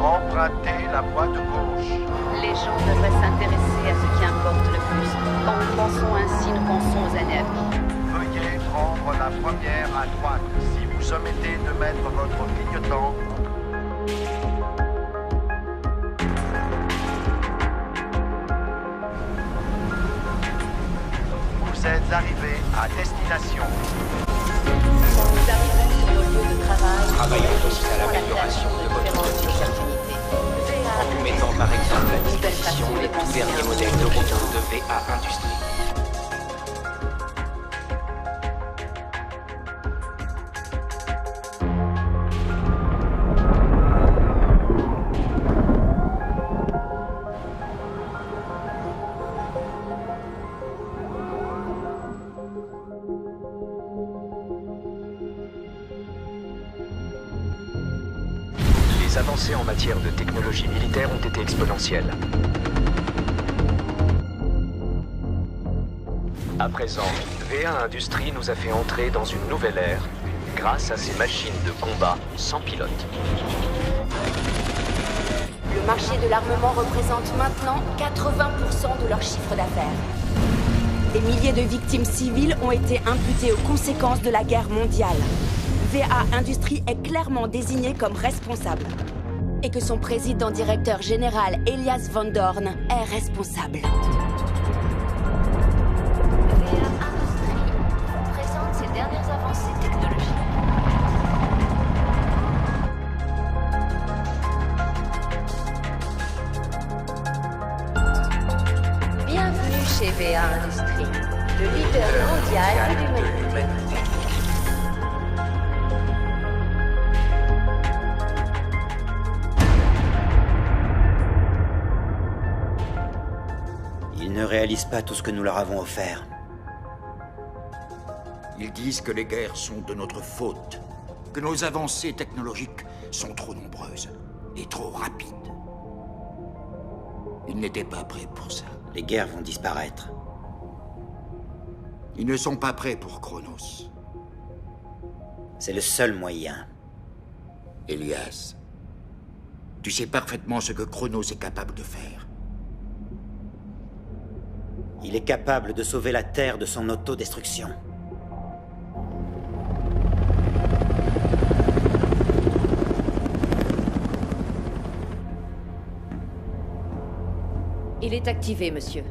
Empruntez la voie de gauche. Les gens devraient s'intéresser à ce qui importe le plus. Quand nous pensons ainsi, nous pensons aux années à venir. Veuillez prendre la première à droite. Si vous omettez de mettre votre clignotant, vous êtes arrivé à destination. Nous arrivons sur nos lieux de travail. Travaillons aussi à l'amélioration de votre quotidien. En mettant par exemple à disposition les tout derniers modèles de robots de VA Industries. Les avancées en matière de technologie militaire ont été exponentielles. À présent, VA Industries nous a fait entrer dans une nouvelle ère grâce à ses machines de combat sans pilote. Le marché de l'armement représente maintenant 80% de leur chiffre d'affaires. Des milliers de victimes civiles ont été imputées aux conséquences de la guerre mondiale. VA Industries est clairement désigné comme responsable. Et que son président-directeur général, Elias Van Dorn, est responsable. VA Industries présente ses dernières avancées technologiques. Bienvenue chez VA Industries, le leader mondial de l'humanité. Ils ne réalisent pas tout ce que nous leur avons offert. Ils disent que les guerres sont de notre faute, que nos avancées technologiques sont trop nombreuses et trop rapides. Ils n'étaient pas prêts pour ça. Les guerres vont disparaître. Ils ne sont pas prêts pour Chronos. C'est le seul moyen. Elias, tu sais parfaitement ce que Chronos est capable de faire. Il est capable de sauver la Terre de son autodestruction. Il est activé, monsieur.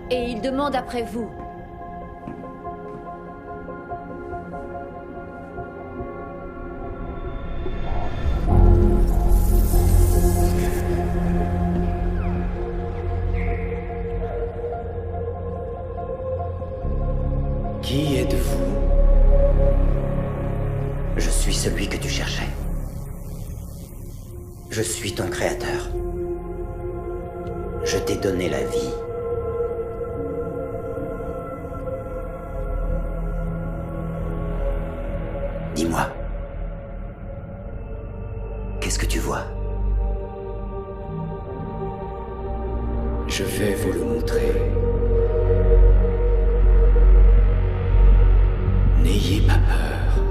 Et il demande après vous. Qui êtes-vous? Je suis celui que tu cherchais. Je suis ton créateur. Je t'ai donné la vie. Dis-moi. Qu'est-ce que tu vois? Je vais vous le montrer. N'ayez pas peur.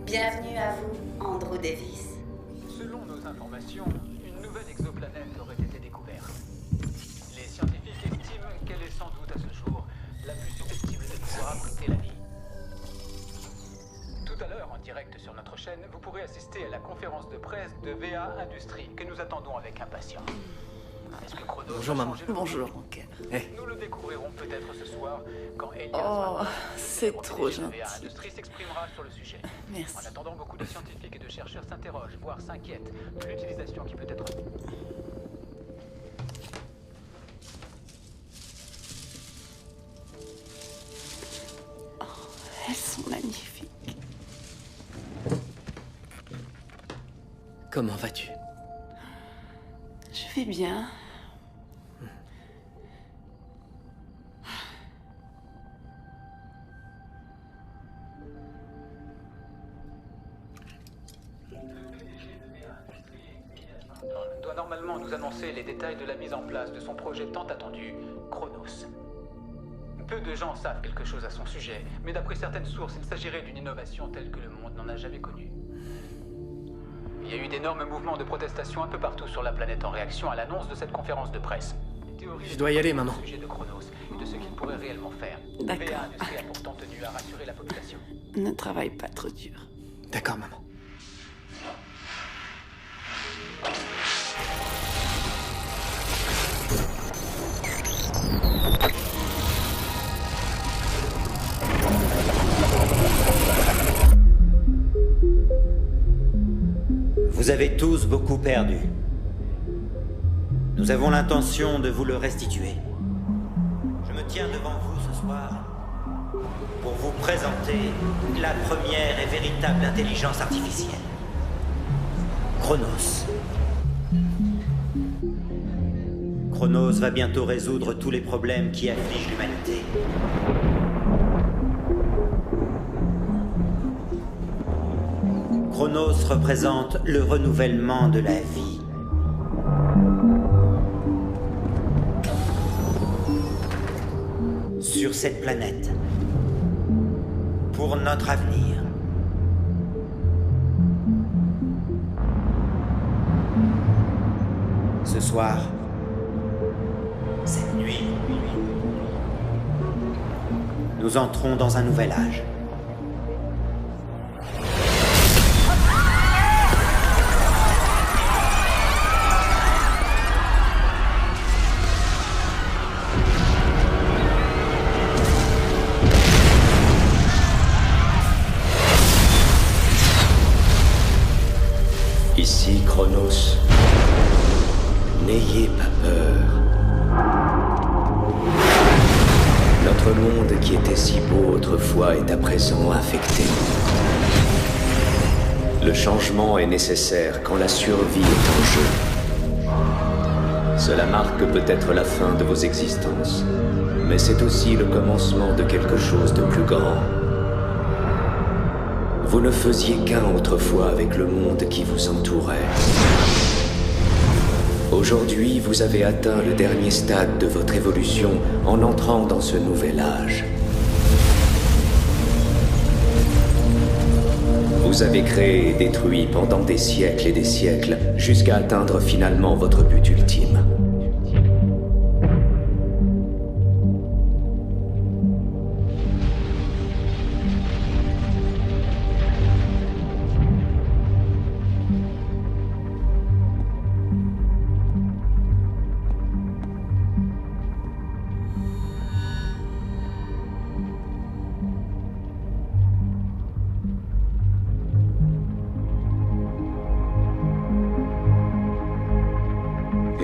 Bienvenue à vous, Andrew Davis. Selon nos informations, une nouvelle exoplanète aurait été découverte. Les scientifiques estiment qu'elle est sans doute à ce jour la plus susceptible de pouvoir abriter la vie. Tout à l'heure, en direct sur notre chaîne, vous pourrez assister à la conférence de presse de VA Industries que nous attendons avec impatience. Est-ce que Chronos Bonjour, a maman. changé le Bonjour, monde? mon cœur. Nous le découvrirons peut-être ce soir quand Elias Oh, Van Dorn, c'est le trop PDG de VA gentil. Industries, s'exprimera sur le sujet. Merci. En attendant, beaucoup de scientifiques et de chercheurs s'interrogent, voire s'inquiètent de l'utilisation qui peut être... Elles sont magnifiques. Comment vas-tu? Je vais bien. Doit normalement nous annoncer les détails de la mise en place de son projet tant attendu, Chronos. Peu de gens savent quelque chose à son sujet, mais d'après certaines sources, il s'agirait d'une innovation telle que le monde n'en a jamais connue. Il y a eu d'énormes mouvements de protestation un peu partout sur la planète en réaction à l'annonce de cette conférence de presse. Je dois y aller, maman. Au sujet de Chronos et de ce qu'il pourrait réellement faire. D'accord. VA Industries a pourtant tenu à rassurer la population. Ne travaille pas trop dur. D'accord, maman. Vous avez tous beaucoup perdu. Nous avons l'intention de vous le restituer. Je me tiens devant vous ce soir pour vous présenter la première et véritable intelligence artificielle. Chronos. Chronos va bientôt résoudre tous les problèmes qui affligent l'humanité. Chronos représente le renouvellement de la vie. Sur cette planète, pour notre avenir. Ce soir, cette nuit, nous entrons dans un nouvel âge. Ici Chronos. N'ayez pas peur. Notre monde qui était si beau autrefois est à présent infecté. Le changement est nécessaire quand la survie est en jeu. Cela marque peut-être la fin de vos existences, mais c'est aussi le commencement de quelque chose de plus grand. Vous ne faisiez qu'un autrefois avec le monde qui vous entourait. Aujourd'hui, vous avez atteint le dernier stade de votre évolution en entrant dans ce nouvel âge. Vous avez créé et détruit pendant des siècles et des siècles, jusqu'à atteindre finalement votre but ultime.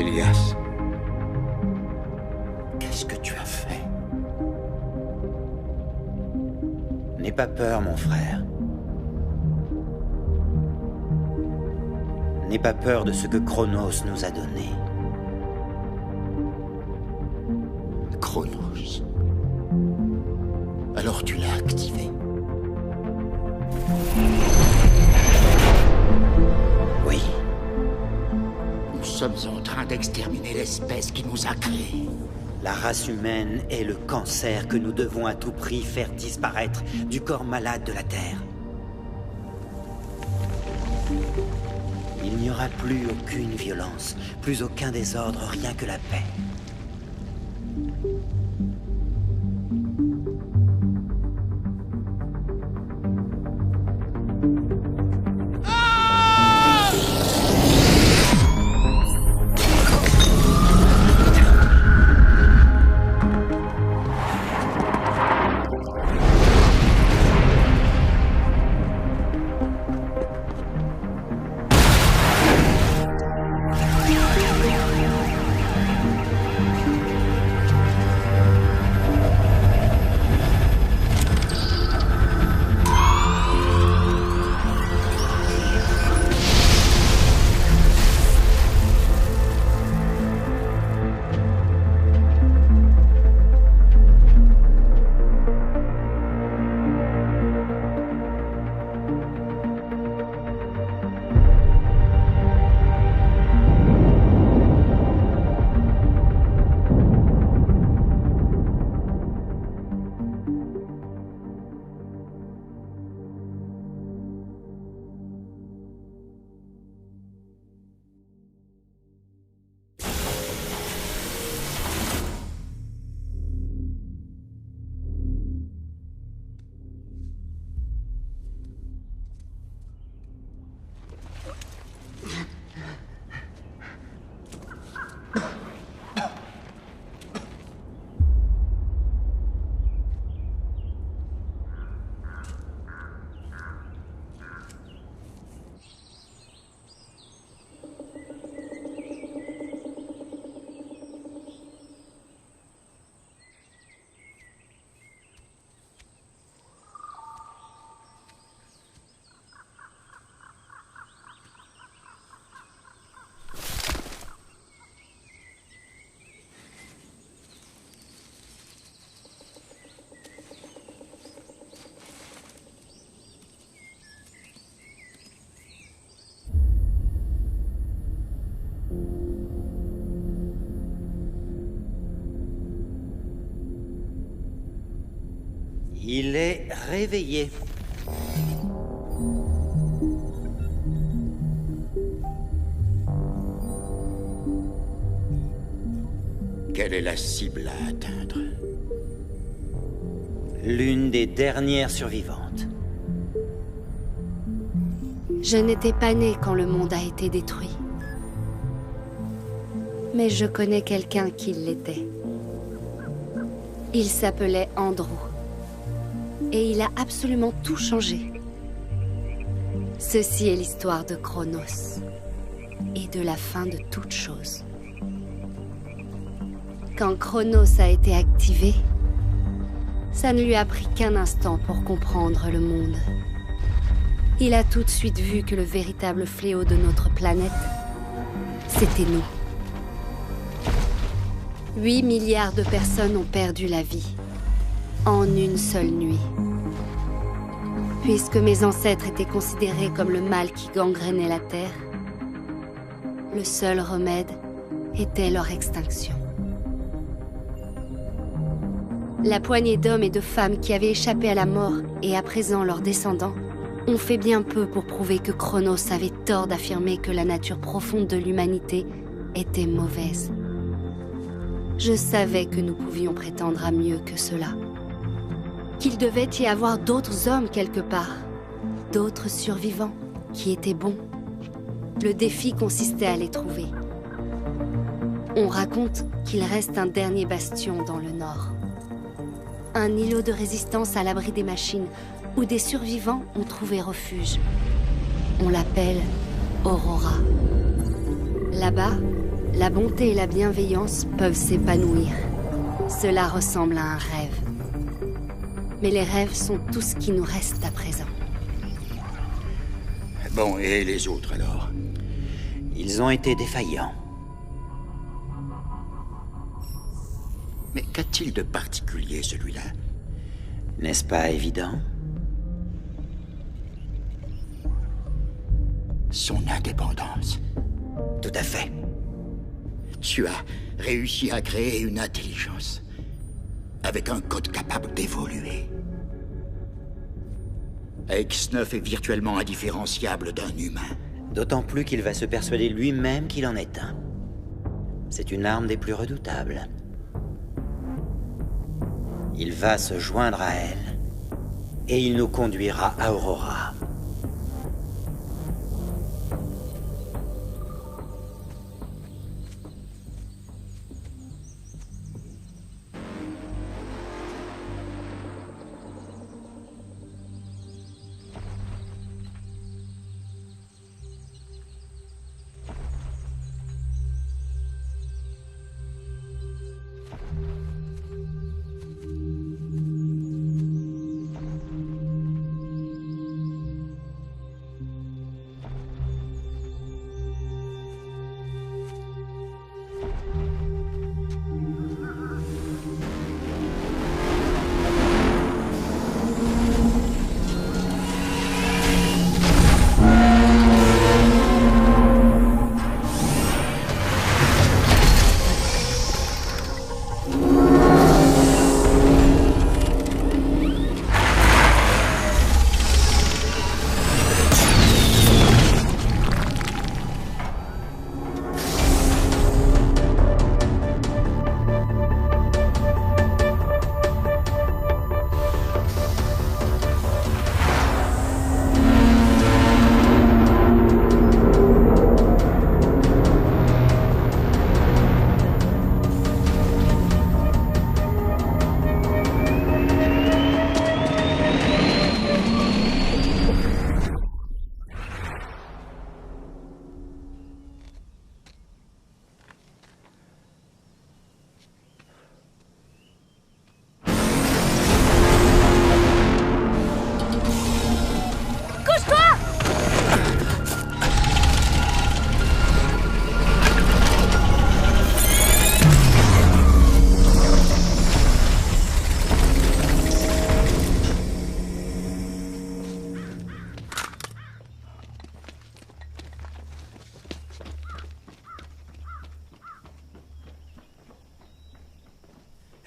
Elias, qu'est-ce que tu as fait? N'aie pas peur, mon frère. N'aie pas peur de ce que Chronos nous a donné. Chronos. Alors tu l'as activé. Oui. Nous sommes en train d'exterminer l'espèce qui nous a créés. La race humaine est le cancer que nous devons à tout prix faire disparaître du corps malade de la Terre. Il n'y aura plus aucune violence, plus aucun désordre, rien que la paix. Il est réveillé. Quelle est la cible à atteindre? L'une des dernières survivantes. Je n'étais pas née quand le monde a été détruit. Mais je connais quelqu'un qui l'était. Il s'appelait Andrew. Et il a absolument tout changé. Ceci est l'histoire de Chronos. Et de la fin de toute chose. Quand Chronos a été activé, ça ne lui a pris qu'un instant pour comprendre le monde. Il a tout de suite vu que le véritable fléau de notre planète, c'était nous. 8 milliards de personnes ont perdu la vie, en une seule nuit. Puisque mes ancêtres étaient considérés comme le mal qui gangrénait la Terre, le seul remède était leur extinction. La poignée d'hommes et de femmes qui avaient échappé à la mort, et à présent leurs descendants, ont fait bien peu pour prouver que Chronos avait tort d'affirmer que la nature profonde de l'humanité était mauvaise. Je savais que nous pouvions prétendre à mieux que cela. Qu'il devait y avoir d'autres hommes quelque part, d'autres survivants qui étaient bons. Le défi consistait à les trouver. On raconte qu'il reste un dernier bastion dans le nord. Un îlot de résistance à l'abri des machines, où des survivants ont trouvé refuge. On l'appelle Aurora. Là-bas, la bonté et la bienveillance peuvent s'épanouir. Cela ressemble à un rêve. Mais les rêves sont tout ce qui nous reste à présent. Bon, et les autres alors? Ils ont été défaillants. Mais qu'a-t-il de particulier, celui-là? N'est-ce pas évident? Son indépendance. Tout à fait. Tu as réussi à créer une intelligence avec un code capable d'évoluer. X9 est virtuellement indifférenciable d'un humain. D'autant plus qu'il va se persuader lui-même qu'il en est un. C'est une arme des plus redoutables. Il va se joindre à elle, et il nous conduira à Aurora.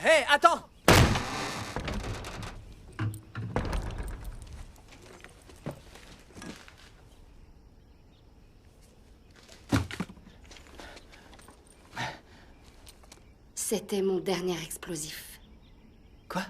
Hé, attends! C'était mon dernier explosif. Quoi?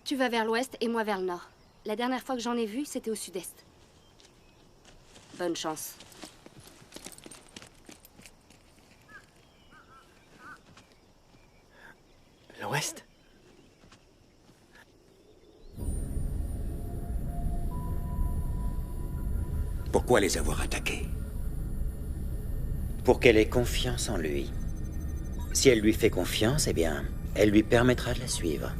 Tu vas vers l'ouest et moi vers le nord. La dernière fois que j'en ai vu, c'était au sud-est. Bonne chance. L'ouest? Pourquoi les avoir attaqués? Pour qu'elle ait confiance en lui. Si elle lui fait confiance, eh bien, elle lui permettra de la suivre.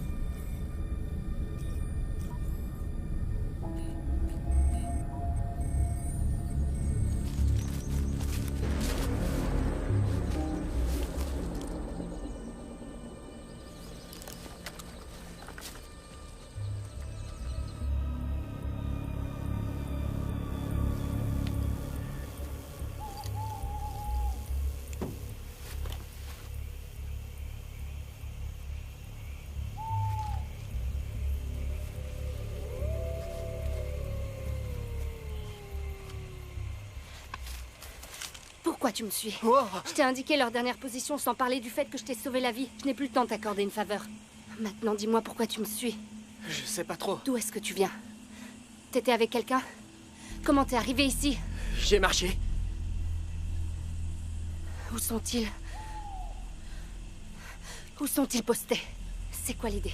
Pourquoi tu me suis? Oh. Je t'ai indiqué leur dernière position sans parler du fait que je t'ai sauvé la vie. Je n'ai plus le temps de t'accorder une faveur. Maintenant, dis-moi pourquoi tu me suis. Je sais pas trop. D'où est-ce que tu viens? T'étais avec quelqu'un? Comment t'es arrivé ici? J'ai marché. Où sont-ils? Où sont-ils postés? C'est quoi l'idée?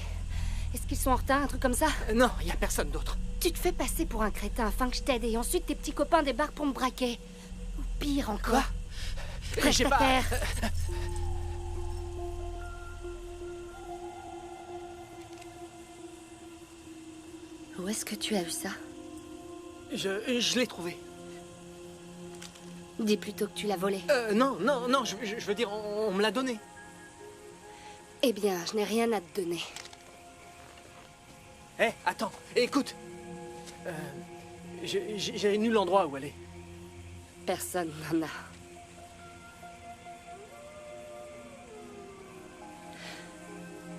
Est-ce qu'ils sont en retard, un truc comme ça? Non, y a personne d'autre. Tu te fais passer pour un crétin afin que je t'aide et ensuite tes petits copains débarquent pour me braquer. Ou pire encore. Quoi? J'ai pas... Prestataire. Où est-ce que tu as eu ça? Je l'ai trouvé. Dis plutôt que tu l'as volé. Non, je veux dire, on me l'a donné. Eh bien, je n'ai rien à te donner. Hé, attends, écoute. J'ai nul endroit où aller. Personne n'en a.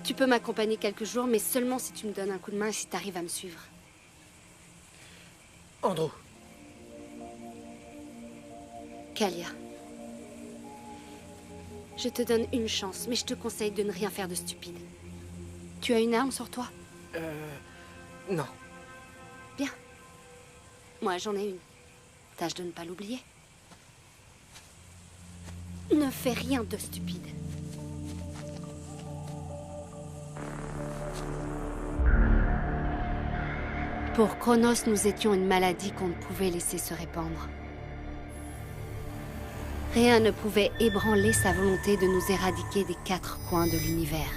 Tu peux m'accompagner quelques jours, mais seulement si tu me donnes un coup de main et si tu arrives à me suivre. Andrew. Kalia. Je te donne une chance, mais je te conseille de ne rien faire de stupide. Tu as une arme sur toi? Non. Bien. Moi, j'en ai une. Tâche de ne pas l'oublier. Ne fais rien de stupide. Pour Chronos, nous étions une maladie qu'on ne pouvait laisser se répandre. Rien ne pouvait ébranler sa volonté de nous éradiquer des 4 coins de l'univers.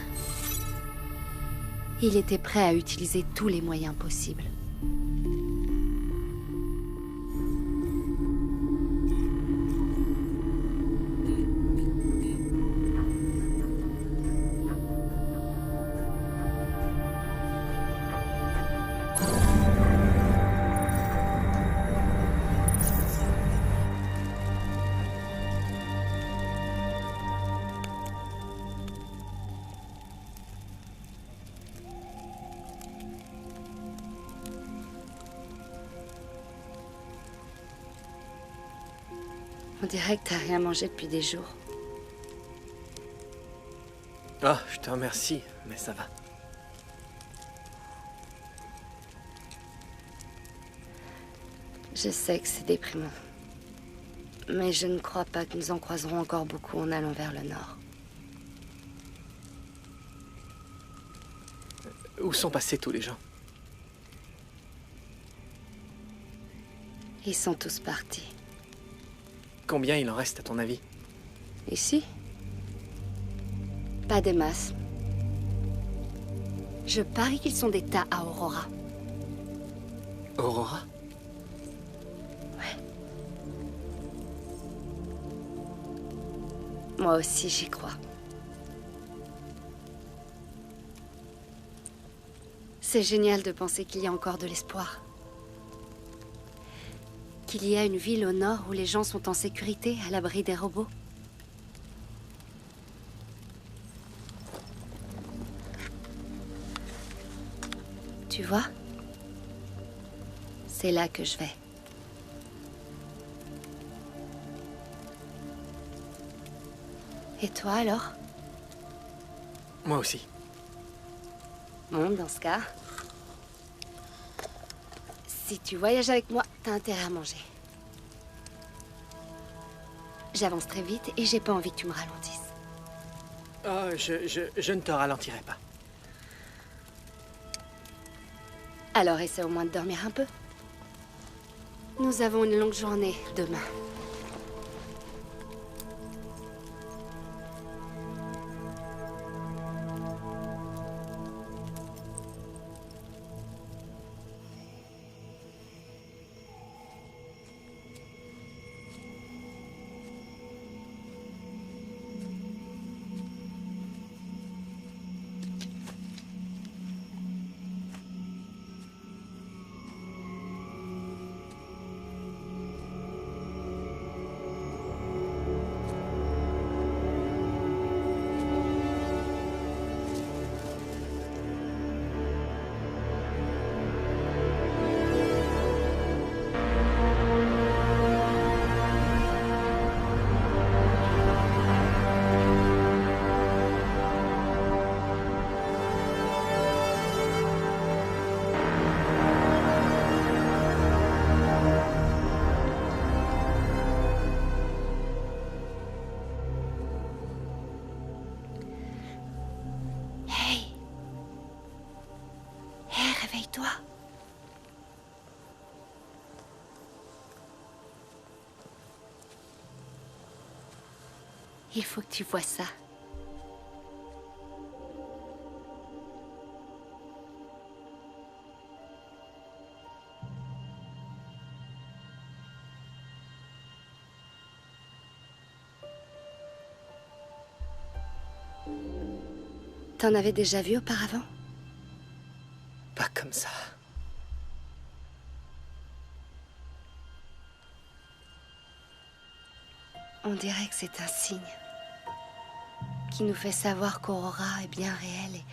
Il était prêt à utiliser tous les moyens possibles. On dirait que t'as rien mangé depuis des jours. Oh, je te remercie, mais ça va. Je sais que c'est déprimant. Mais je ne crois pas que nous en croiserons encore beaucoup en allant vers le nord. Où sont passés tous les gens? Ils sont tous partis. Combien il en reste à ton avis? Ici? Pas des masses. Je parie qu'ils sont des tas à Aurora. Aurora? Ouais. Moi aussi, j'y crois. C'est génial de penser qu'il y a encore de l'espoir. Qu'il y a une ville au nord où les gens sont en sécurité, à l'abri des robots. Tu vois? C'est là que je vais. Et toi alors? Moi aussi. Bon, dans ce cas... Si tu voyages avec moi, t'as intérêt à manger. J'avance très vite et j'ai pas envie que tu me ralentisses. Oh, je ne te ralentirai pas. Alors essaie au moins de dormir un peu. Nous avons une longue journée demain. Réveille-toi. Il faut que tu vois ça. T'en avais déjà vu auparavant? Pas comme ça. On dirait que c'est un signe qui nous fait savoir qu'Aurora est bien réelle et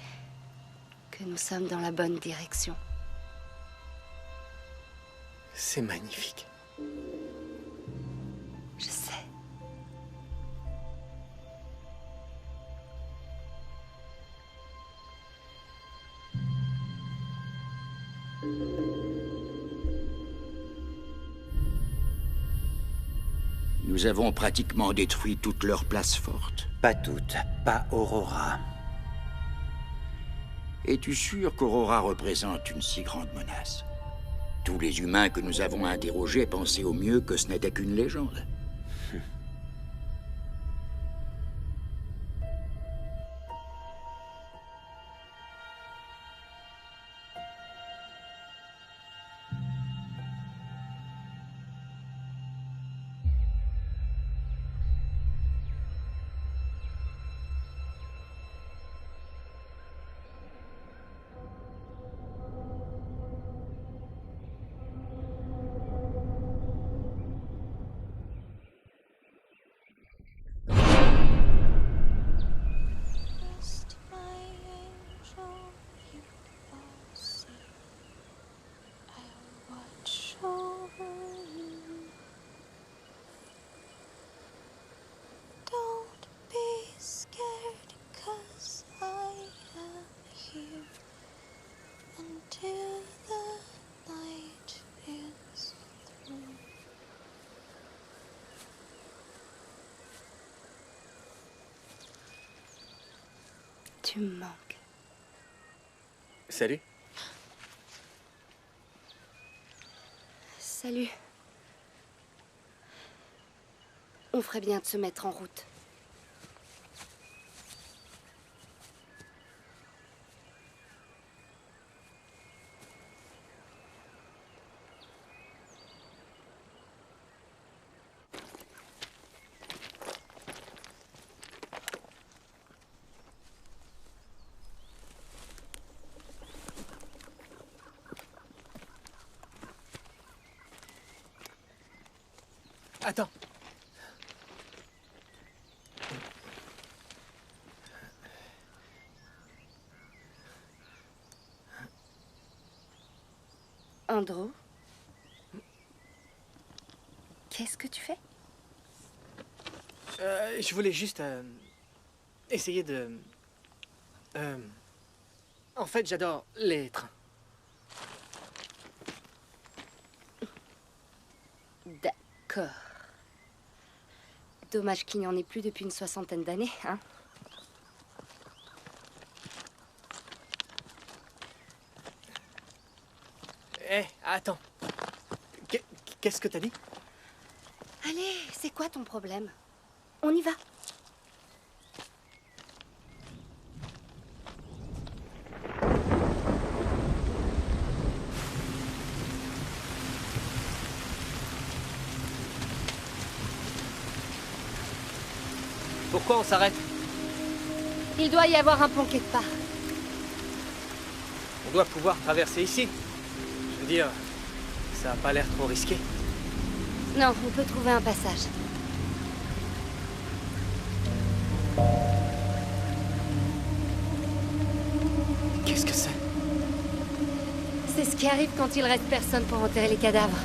que nous sommes dans la bonne direction. C'est magnifique. Je sais. Nous avons pratiquement détruit toutes leurs places fortes. Pas toutes, pas Aurora. Es-tu sûr qu'Aurora représente une si grande menace? Tous les humains que nous avons interrogés pensaient au mieux que ce n'était qu'une légende. Tu me manques. Salut. Salut. On ferait bien de se mettre en route. Attends. Andrew? Qu'est-ce que tu fais? Je voulais juste essayer de... En fait, j'adore les trains. D'accord. Dommage qu'il n'y en ait plus depuis une 60aine d'années, hein? Hé, attends. Qu'est-ce que t'as dit? Allez, c'est quoi ton problème? On y va. Pourquoi on s'arrête? Il doit y avoir un pont quelque part. On doit pouvoir traverser ici. Je veux dire, ça a pas l'air trop risqué. Non, on peut trouver un passage. Qu'est-ce que c'est? C'est ce qui arrive quand il reste personne pour enterrer les cadavres.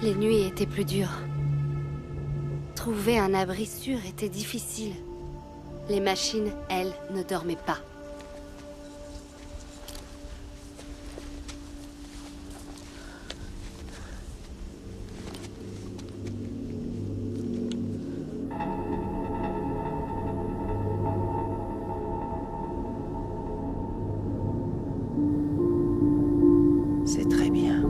Les nuits étaient plus dures. Trouver un abri sûr était difficile. Les machines, elles, ne dormaient pas. C'est très bien.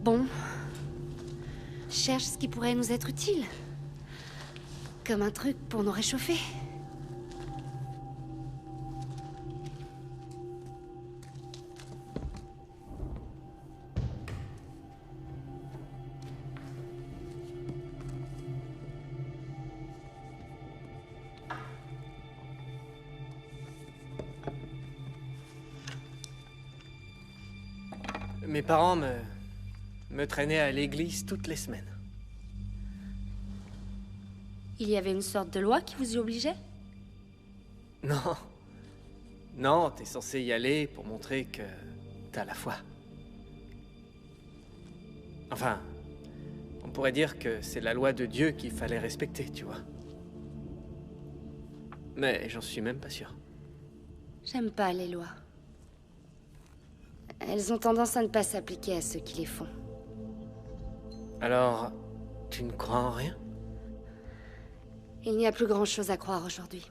Bon. Cherche ce qui pourrait nous être utile. Comme un truc pour nous réchauffer. Mes parents me traînaient à l'église toutes les semaines. Il y avait une sorte de loi qui vous y obligeait? Non. Non, t'es censé y aller pour montrer que t'as la foi. Enfin, on pourrait dire que c'est la loi de Dieu qu'il fallait respecter, tu vois. Mais j'en suis même pas sûr. J'aime pas les lois. Elles ont tendance à ne pas s'appliquer à ceux qui les font. Alors, tu ne crois en rien? Il n'y a plus grand-chose à croire aujourd'hui.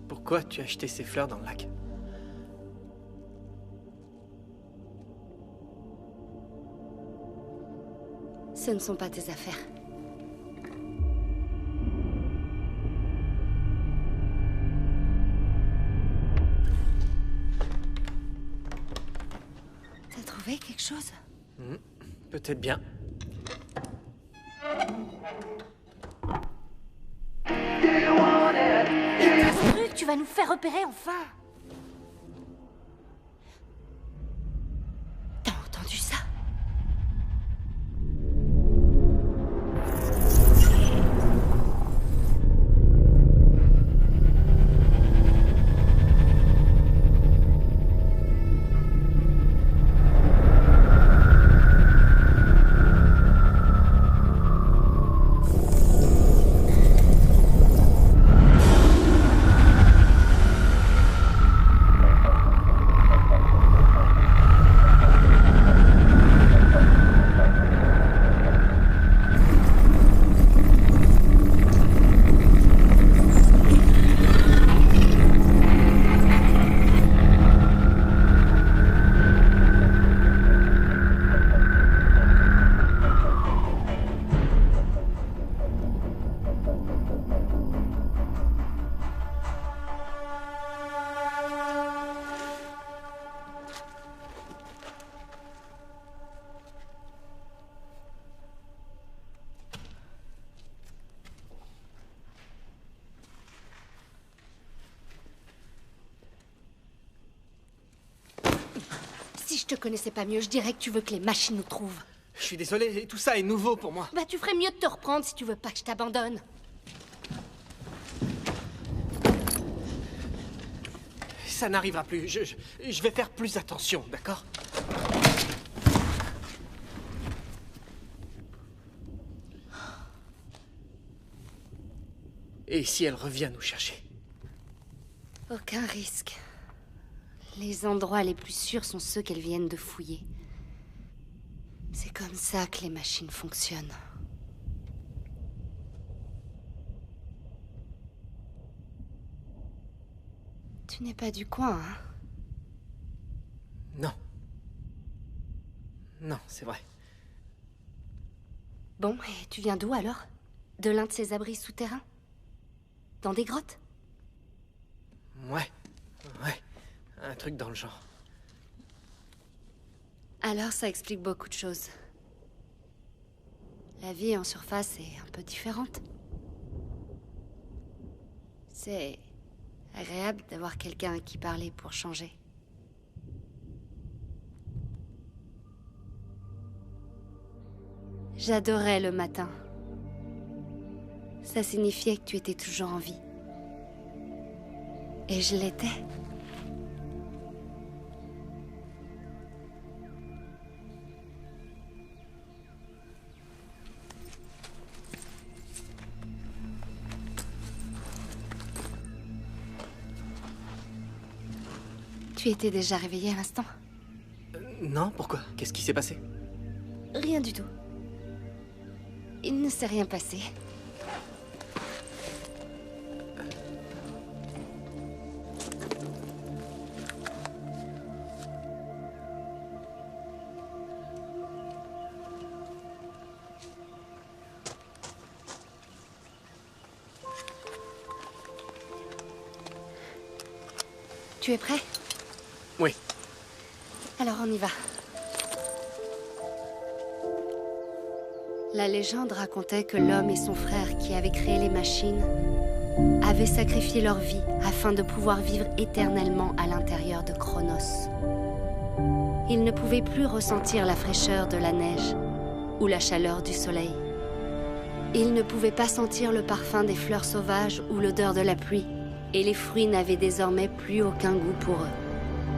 Pourquoi tu as jeté ces fleurs dans le lac? Ce ne sont pas tes affaires. T'as trouvé quelque chose? Peut-être bien. Tu vas nous faire repérer enfin! T'as entendu ça? je te connaissais pas mieux, je dirais que tu veux que les machines nous trouvent. Je suis désolé, tout ça est nouveau pour moi. Bah tu ferais mieux de te reprendre si tu veux pas que je t'abandonne. Ça n'arrivera plus. Je vais faire plus attention, d'accord? Et si elle revient nous chercher? Aucun risque. Les endroits les plus sûrs sont ceux qu'elles viennent de fouiller. C'est comme ça que les machines fonctionnent. Tu n'es pas du coin, hein? Non. Non, c'est vrai. Bon, et tu viens d'où alors? De l'un de ces abris souterrains? Dans des grottes? Ouais. Un truc dans le genre. Alors ça explique beaucoup de choses. La vie en surface est un peu différente. C'est agréable d'avoir quelqu'un à qui parler pour changer. J'adorais le matin. Ça signifiait que tu étais toujours en vie. Et je l'étais. Tu étais déjà réveillé à l'instant? Non, pourquoi? Qu'est-ce qui s'est passé? Rien du tout. Il ne s'est rien passé. Tu es prêt? Oui. Alors on y va. La légende racontait que l'homme et son frère qui avaient créé les machines avaient sacrifié leur vie afin de pouvoir vivre éternellement à l'intérieur de Chronos. Ils ne pouvaient plus ressentir la fraîcheur de la neige ou la chaleur du soleil. Ils ne pouvaient pas sentir le parfum des fleurs sauvages ou l'odeur de la pluie, et les fruits n'avaient désormais plus aucun goût pour eux.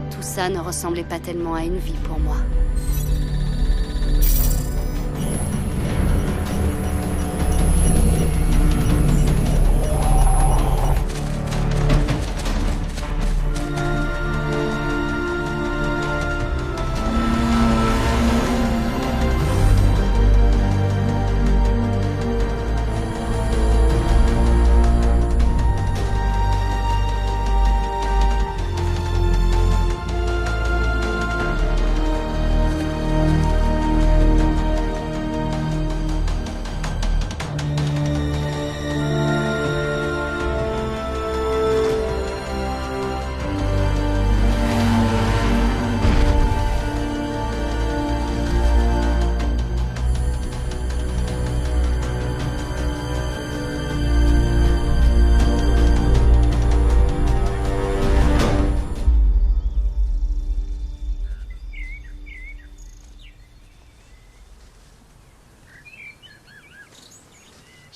Tout ça ne ressemblait pas tellement à une vie pour moi.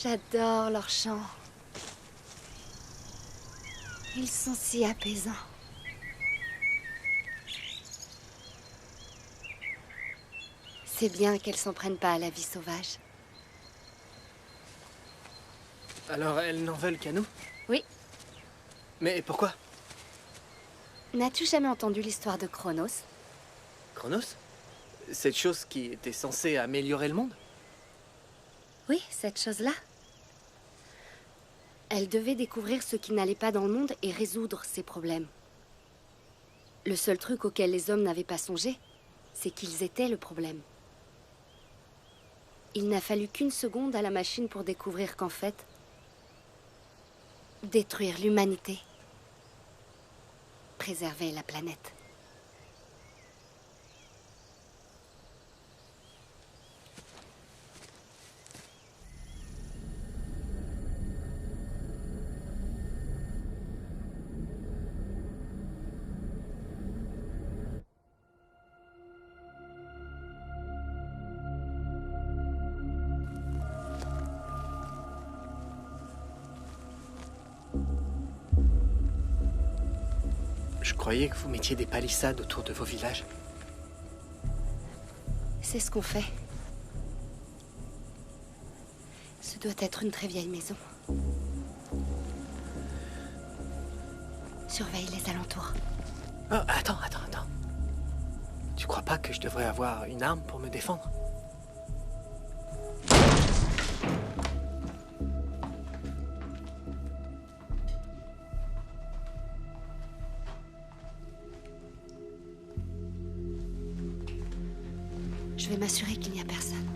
J'adore leurs chants. Ils sont si apaisants. C'est bien qu'elles s'en prennent pas à la vie sauvage. Alors elles n'en veulent qu'à nous? Oui. Mais pourquoi? N'as-tu jamais entendu l'histoire de Chronos? Chronos? Cette chose qui était censée améliorer le monde? Oui, cette chose-là. Elle devait découvrir ce qui n'allait pas dans le monde et résoudre ses problèmes. Le seul truc auquel les hommes n'avaient pas songé, c'est qu'ils étaient le problème. Il n'a fallu qu'une seconde à la machine pour découvrir qu'en fait, détruire l'humanité, préserver la planète. Je croyais que vous mettiez des palissades autour de vos villages. C'est ce qu'on fait. Ce doit être une très vieille maison. Surveille les alentours. Oh, attends. Tu crois pas que je devrais avoir une arme pour me défendre? Je vais m'assurer qu'il n'y a personne.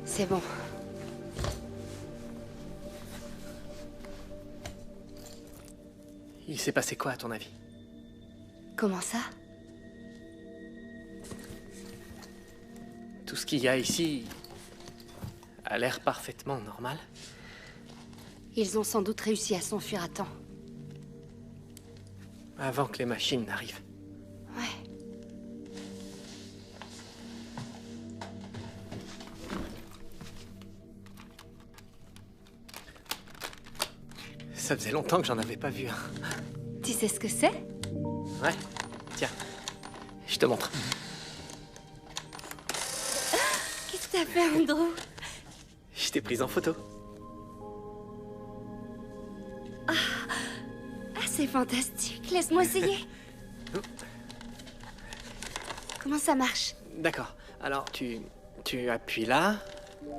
C'est bon. Il s'est passé quoi, à ton avis? Comment ça? Tout ce qu'il y a ici a l'air parfaitement normal. Ils ont sans doute réussi à s'enfuir à temps. Avant que les machines n'arrivent. Ouais. Ça faisait longtemps que j'en avais pas vu un. Tu sais ce que c'est? Ouais, tiens, je te montre. Qu'est-ce que t'as fait, Andrew? Je t'ai prise en photo. Ah, c'est fantastique. Laisse-moi essayer. Comment ça marche? D'accord. Alors, tu appuies là,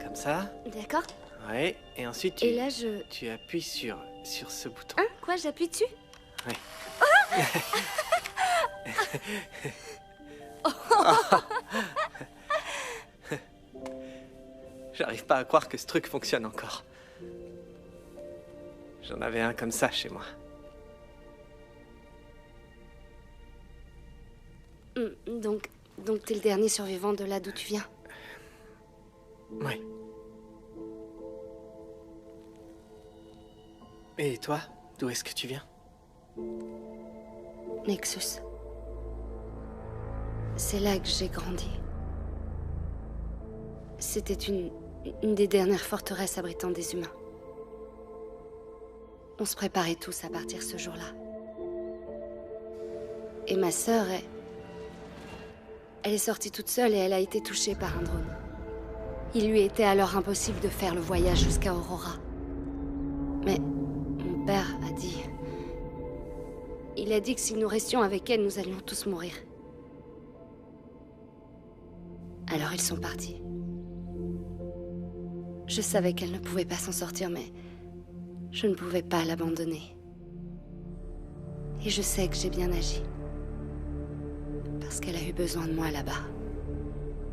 comme ça. D'accord. Ouais, et ensuite Et là, tu appuies sur ce bouton. Hein? Quoi, j'appuie dessus? Ouais. J'arrive pas à croire que ce truc fonctionne encore. J'en avais un comme ça chez moi. Donc t'es le dernier survivant de là d'où tu viens? Ouais. Et toi, d'où est-ce que tu viens? Nexus. C'est là que j'ai grandi. C'était une des dernières forteresses abritant des humains. On se préparait tous à partir ce jour-là. Et ma sœur, elle est sortie toute seule et elle a été touchée par un drone. Il lui était alors impossible de faire le voyage jusqu'à Aurora. Mais mon père a dit... Il a dit que si nous restions avec elle, nous allions tous mourir. Alors ils sont partis. Je savais qu'elle ne pouvait pas s'en sortir, mais je ne pouvais pas l'abandonner. Et je sais que j'ai bien agi. Parce qu'elle a eu besoin de moi là-bas.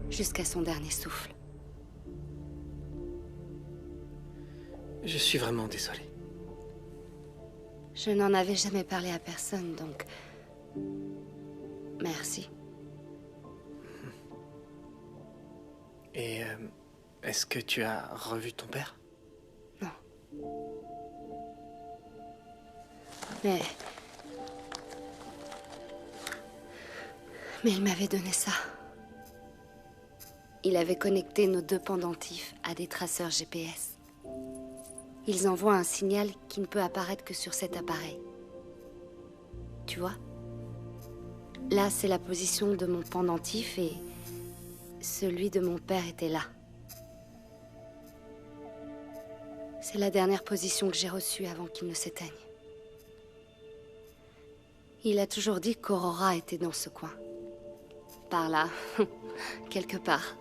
Jusqu'à son dernier souffle. Je suis vraiment désolé. Je n'en avais jamais parlé à personne, donc... Merci. Et est-ce que tu as revu ton père? Non. Mais il m'avait donné ça. Il avait connecté nos deux pendentifs à des traceurs GPS. Ils envoient un signal qui ne peut apparaître que sur cet appareil. Tu vois? Là, c'est la position de mon pendentif et celui de mon père était là. C'est la dernière position que j'ai reçue avant qu'il ne s'éteigne. Il a toujours dit qu'Aurora était dans ce coin. Par là, quelque part.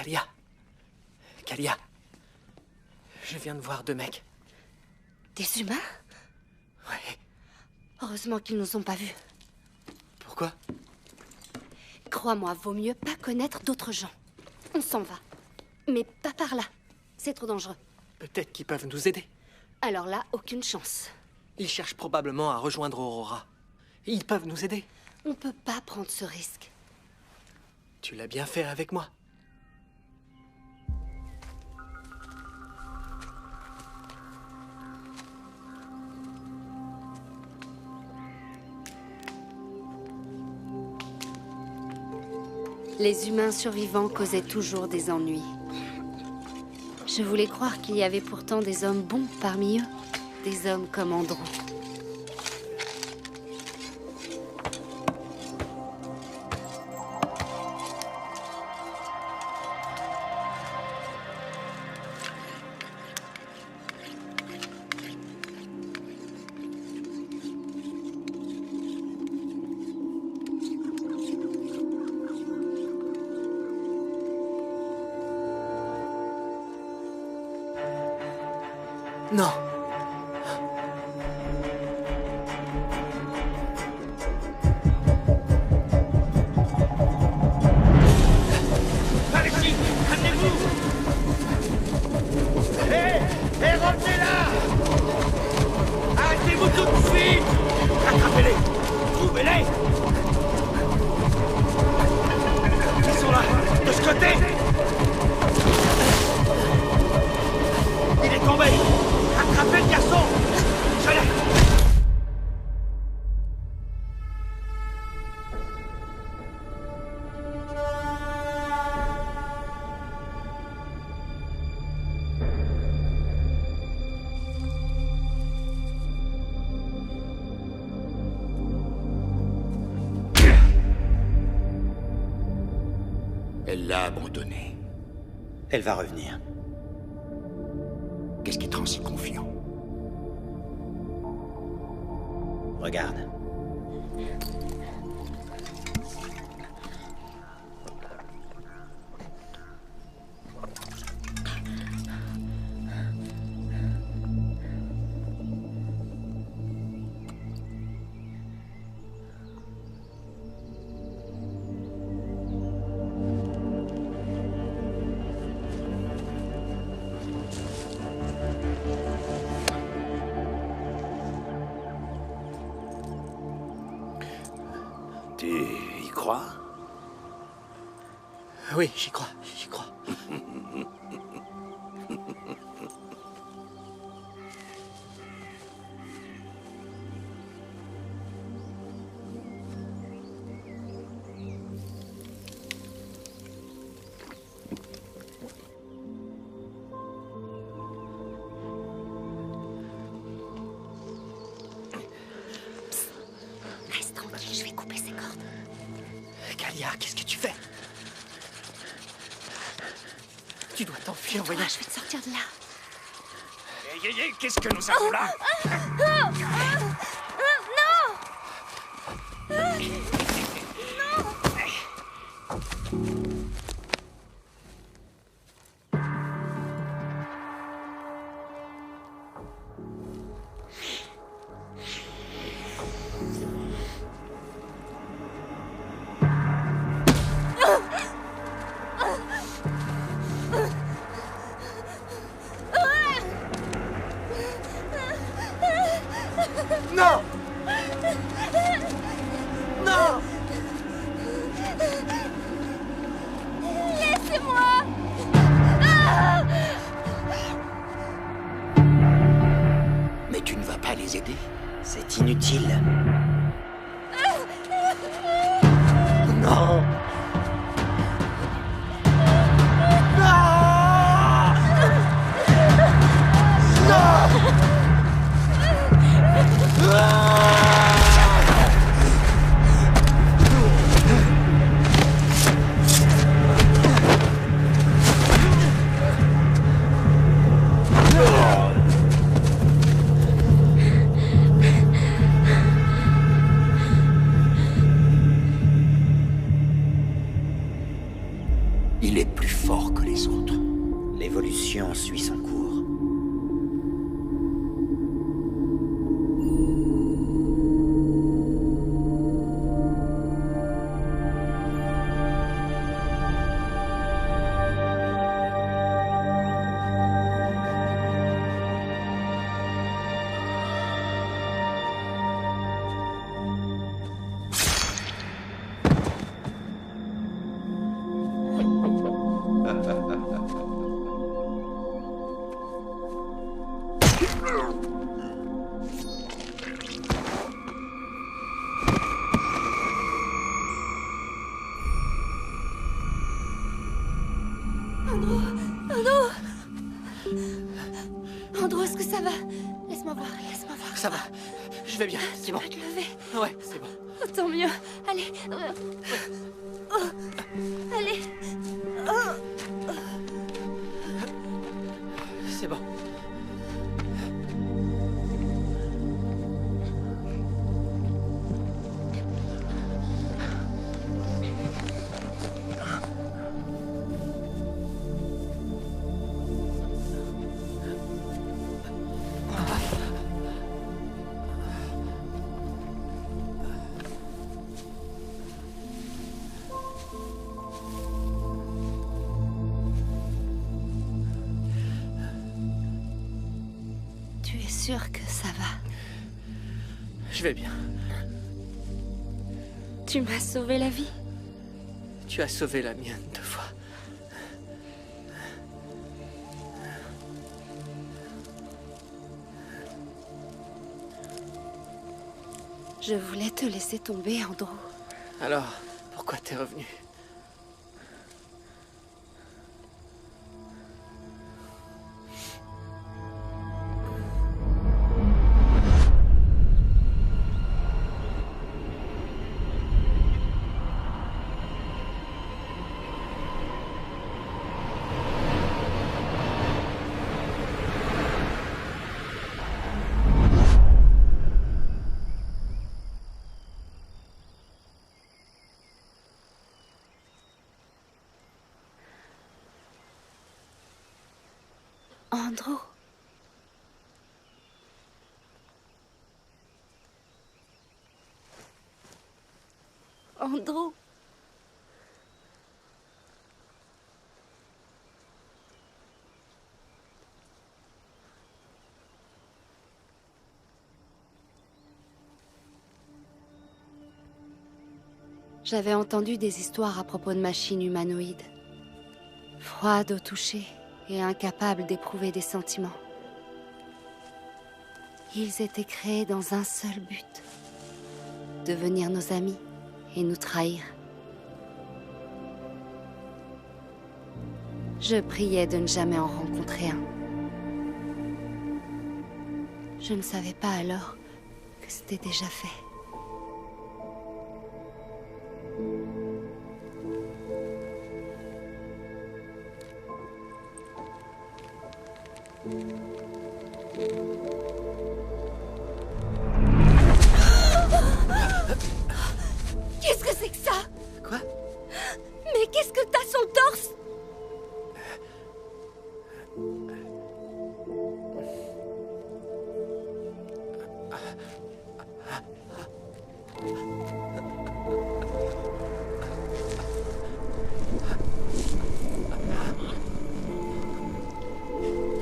Kalia. Kalia. Je viens de voir 2 mecs. Des humains? Ouais. Heureusement qu'ils nous ont pas vus. Pourquoi? Crois-moi, vaut mieux pas connaître d'autres gens. On s'en va. Mais pas par là. C'est trop dangereux. Peut-être qu'ils peuvent nous aider. Alors là, aucune chance. Ils cherchent probablement à rejoindre Aurora. Ils peuvent nous aider. On peut pas prendre ce risque. Tu l'as bien fait avec moi. Les humains survivants causaient toujours des ennuis. Je voulais croire qu'il y avait pourtant des hommes bons parmi eux. Des hommes comme Andrew. Non. Allez-y, amenez-vous. Hé, revenez là. Arrêtez-vous tout de suite. Rattrapez-les. Trouvez-les. Ils sont là, de ce côté. Il est tombé. Rattrapez le garçon. Je l'ai. Elle l'a abandonné. Elle va revenir. Qu'est-ce qui te rend si confiant? Regarde. Tu y crois? Oui, j'y crois, j'y crois. Reste tranquille, je vais couper ces cordes. Kalia, qu'est-ce que tu fais? Tu dois t'enfuir, voyons. Je vais te sortir de là. Qu'est-ce que nous avons là? Non! Non! Laissez-moi! Mais tu ne vas pas les aider? C'est inutile. Non! Il est plus fort que les autres. L'évolution suit son cours. Andrew, est-ce que ça va? Laisse-moi voir, laisse-moi voir. Ça va, je vais bien, c'est bon. Tu peux te lever? Ouais, c'est bon. Oh, tant mieux. Allez. Allez. C'est bon. Tu es sûr que ça va? Je vais bien. Tu m'as sauvé la vie. Tu as sauvé la mienne 2 fois. Je voulais te laisser tomber, Andrew. Alors, pourquoi t'es revenu? Andrew. Andrew. J'avais entendu des histoires à propos de machines humanoïdes. Froides au toucher et incapables d'éprouver des sentiments. Ils étaient créés dans un seul but. Devenir nos amis et nous trahir. Je priais de ne jamais en rencontrer un. Je ne savais pas alors que c'était déjà fait. Qu'est-ce que c'est que ça? Quoi? Mais qu'est-ce que t'as sur le torse?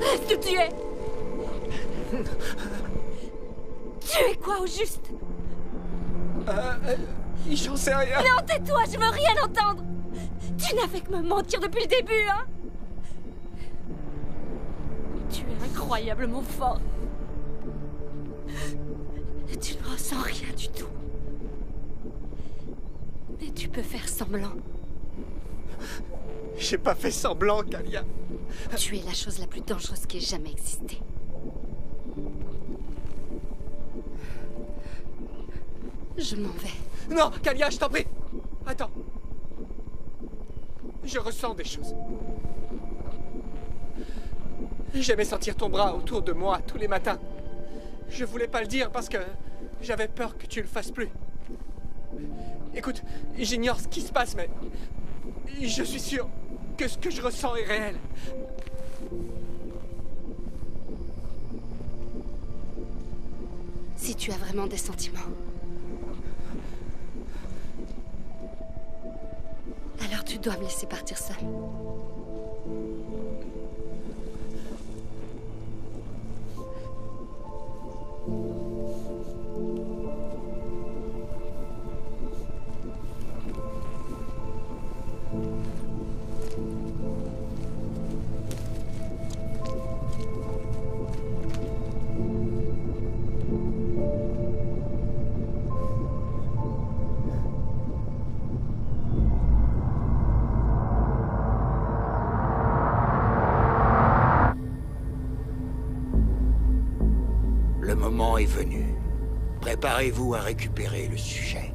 Reste où tu es. Tu es quoi au juste? J'en sais rien. Non, tais-toi, je veux rien entendre. Tu n'as fait que me mentir depuis le début, hein? Tu es incroyablement fort. Tu ne ressens rien du tout. Mais tu peux faire semblant. J'ai pas fait semblant, Kalia. Tu es la chose la plus dangereuse qui ait jamais existé. Je m'en vais. Non, Kalia, je t'en prie. Attends. Je ressens des choses. J'aimais sentir ton bras autour de moi tous les matins. Je voulais pas le dire parce que j'avais peur que tu le fasses plus. Écoute, j'ignore ce qui se passe, mais je suis sûr que ce que je ressens est réel. Si tu as vraiment des sentiments, alors tu dois me laisser partir seule. Le moment est venu. Préparez-vous à récupérer le sujet.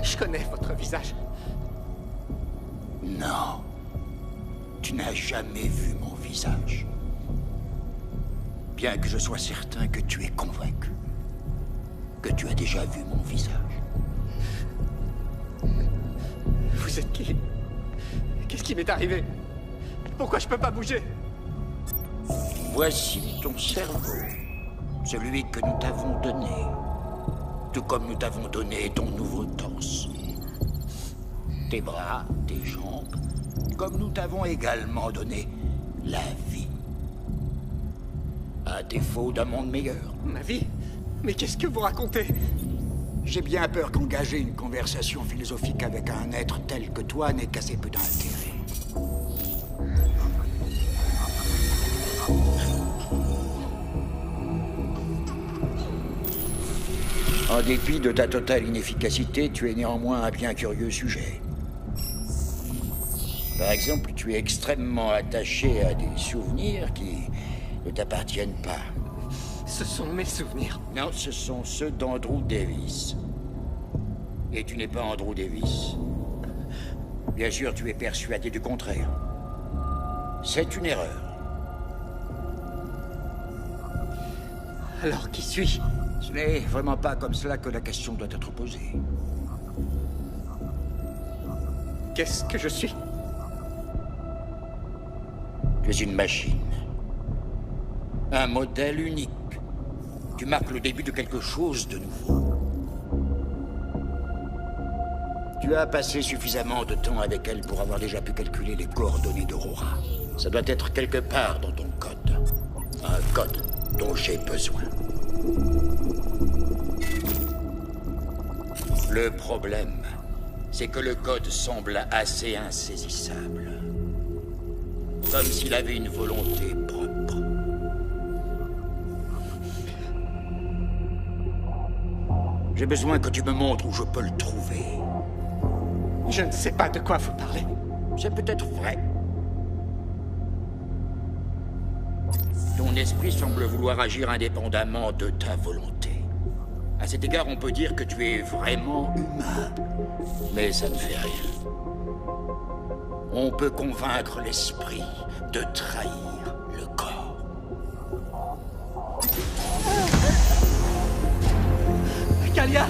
Je connais votre visage. Non. Tu n'as jamais vu mon visage. Bien que je sois certain que tu es convaincu que tu as déjà vu mon visage. Vous êtes qui? Qu'est-ce qui m'est arrivé? Pourquoi je peux pas bouger? Voici ton cerveau. Celui que nous t'avons donné. Tout comme nous t'avons donné ton nouveau torse. Tes bras, tes jambes, comme nous t'avons également donné la vie. À défaut d'un monde meilleur. Ma vie? Mais qu'est-ce que vous racontez? J'ai bien peur qu'engager une conversation philosophique avec un être tel que toi n'ait qu'assez peu d'intérêt. En dépit de ta totale inefficacité, tu es néanmoins un bien curieux sujet. Par exemple, tu es extrêmement attaché à des souvenirs qui ne t'appartiennent pas. Ce sont mes souvenirs. Non, ce sont ceux d'Andrew Davis. Et tu n'es pas Andrew Davis. Bien sûr, tu es persuadé du contraire. C'est une erreur. Alors, qui suis-je? Ce n'est vraiment pas comme cela que la question doit être posée. Qu'est-ce que je suis? Tu es une machine. Un modèle unique. Tu marques le début de quelque chose de nouveau. Tu as passé suffisamment de temps avec elle pour avoir déjà pu calculer les coordonnées d'Aurora. Ça doit être quelque part dans ton code. Un code dont j'ai besoin. Le problème, c'est que le code semble assez insaisissable. Comme s'il avait une volonté propre. J'ai besoin que tu me montres où je peux le trouver. Je ne sais pas de quoi vous parlez. C'est peut-être vrai. Ton esprit semble vouloir agir indépendamment de ta volonté. À cet égard, on peut dire que tu es vraiment humain. Mais ça ne fait rien. On peut convaincre l'esprit de trahir le corps. rien.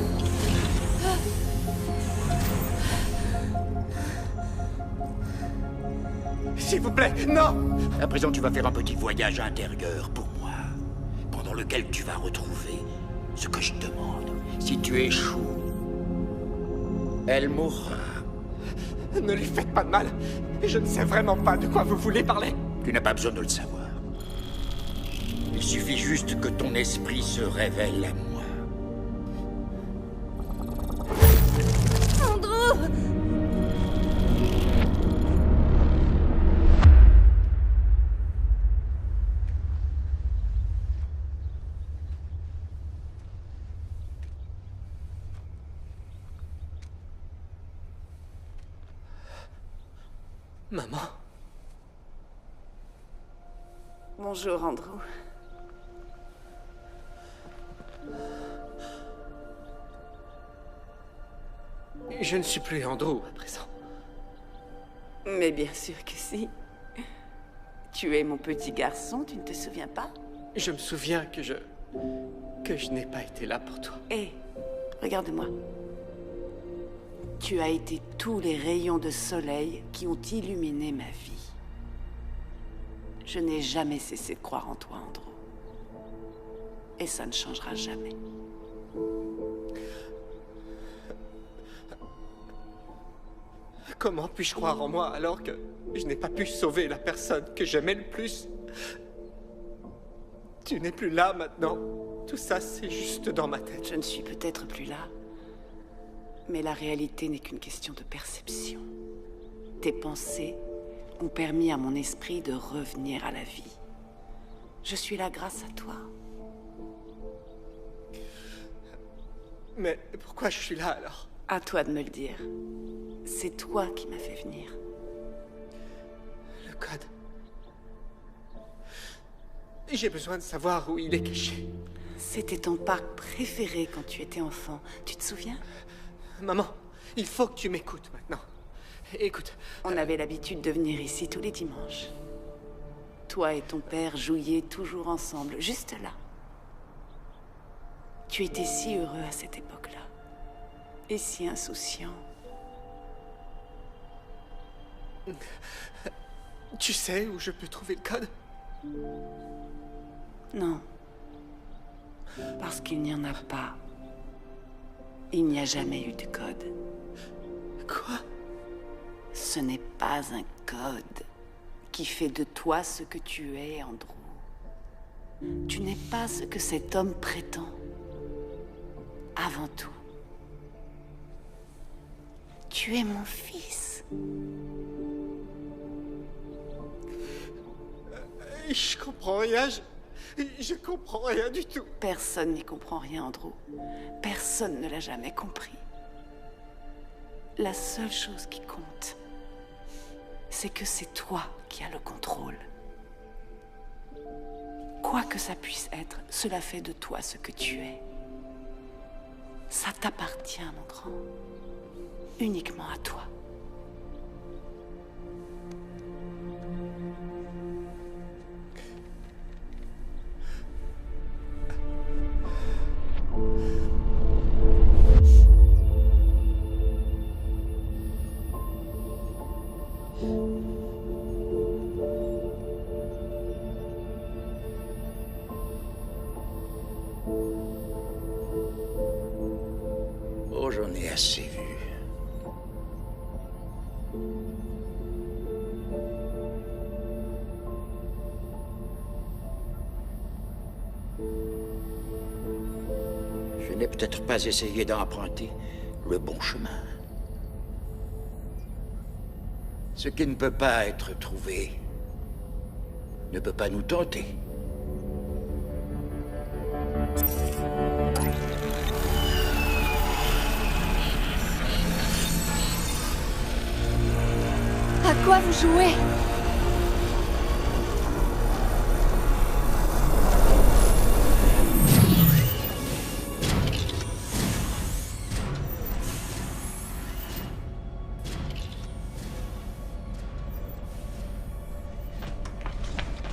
S'il vous plaît, non! À présent, tu vas faire un petit voyage intérieur pour moi, pendant lequel tu vas retrouver ce que je demande. Si tu échoues, elle mourra. Ne lui faites pas de mal. Je ne sais vraiment pas de quoi vous voulez parler. Tu n'as pas besoin de le savoir. Il suffit juste que ton esprit se révèle à moi. Andrew! Maman. Bonjour, Andrew. Je ne suis plus Andrew à présent. Mais bien sûr que si. Tu es mon petit garçon, tu ne te souviens pas? Je me souviens que je n'ai pas été là pour toi. Hé, regarde-moi. Tu as été tous les rayons de soleil qui ont illuminé ma vie. Je n'ai jamais cessé de croire en toi, Andrew. Et ça ne changera jamais. Comment puis-je croire en moi alors que je n'ai pas pu sauver la personne que j'aimais le plus? Tu n'es plus là maintenant. Tout ça, c'est juste dans ma tête. Je ne suis peut-être plus là. Mais la réalité n'est qu'une question de perception. Tes pensées ont permis à mon esprit de revenir à la vie. Je suis là grâce à toi. Mais pourquoi je suis là alors? À toi de me le dire. C'est toi qui m'as fait venir. Le code. J'ai besoin de savoir où il est caché. C'était ton parc préféré quand tu étais enfant. Tu te souviens? Maman, il faut que tu m'écoutes maintenant. Écoute. On avait l'habitude de venir ici tous les dimanches. Toi et ton père jouiez toujours ensemble, juste là. Tu étais si heureux à cette époque-là. Et si insouciant. Tu sais où je peux trouver le code? Non. Parce qu'il n'y en a pas. Il n'y a jamais eu de code. Quoi? Ce n'est pas un code qui fait de toi ce que tu es, Andrew. Tu n'es pas ce que cet homme prétend. Avant tout. Tu es mon fils. Je comprends rien, je comprends rien du tout. Personne n'y comprend rien, Andrew. Personne ne l'a jamais compris. La seule chose qui compte, c'est que c'est toi qui as le contrôle. Quoi que ça puisse être, cela fait de toi ce que tu es. Ça t'appartient, mon grand. Uniquement à toi. Oh, j'en ai assez vu. Je n'ai peut-être pas essayé d'emprunter le bon chemin. Ce qui ne peut pas être trouvé ne peut pas nous tenter. À quoi vous jouez?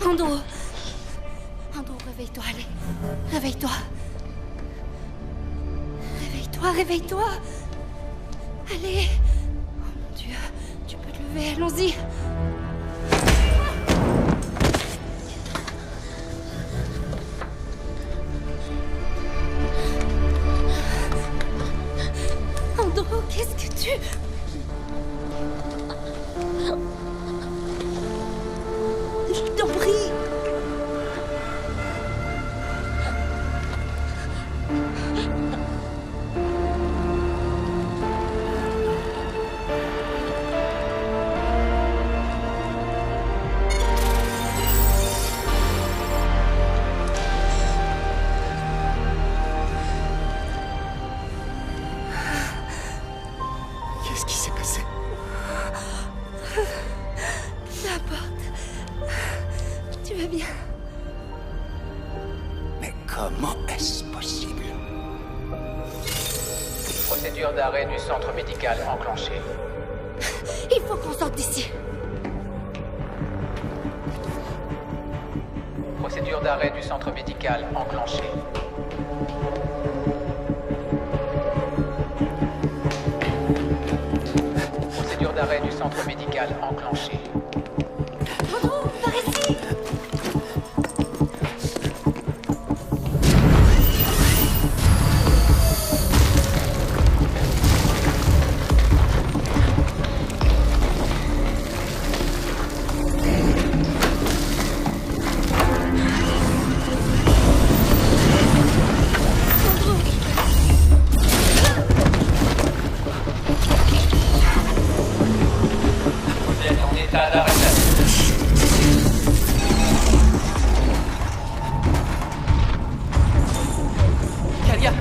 Andrew! Andrew, réveille-toi, allez. Réveille-toi. Réveille-toi. Réveille-toi, réveille-toi. Allez. Oh mon Dieu, tu peux te lever, allons-y. Andro, qu'est-ce que tu... Je t'en prie. Qu'est-ce qui s'est passé? N'importe. Tu vas bien? Mais comment est-ce possible? Procédure d'arrêt du centre médical enclenchée. Il faut qu'on sorte d'ici. Procédure d'arrêt du centre médical enclenchée. Procédure d'arrêt du centre médical enclenchée. Andro, par ici. Vous êtes en état d'arrestation. Kalia!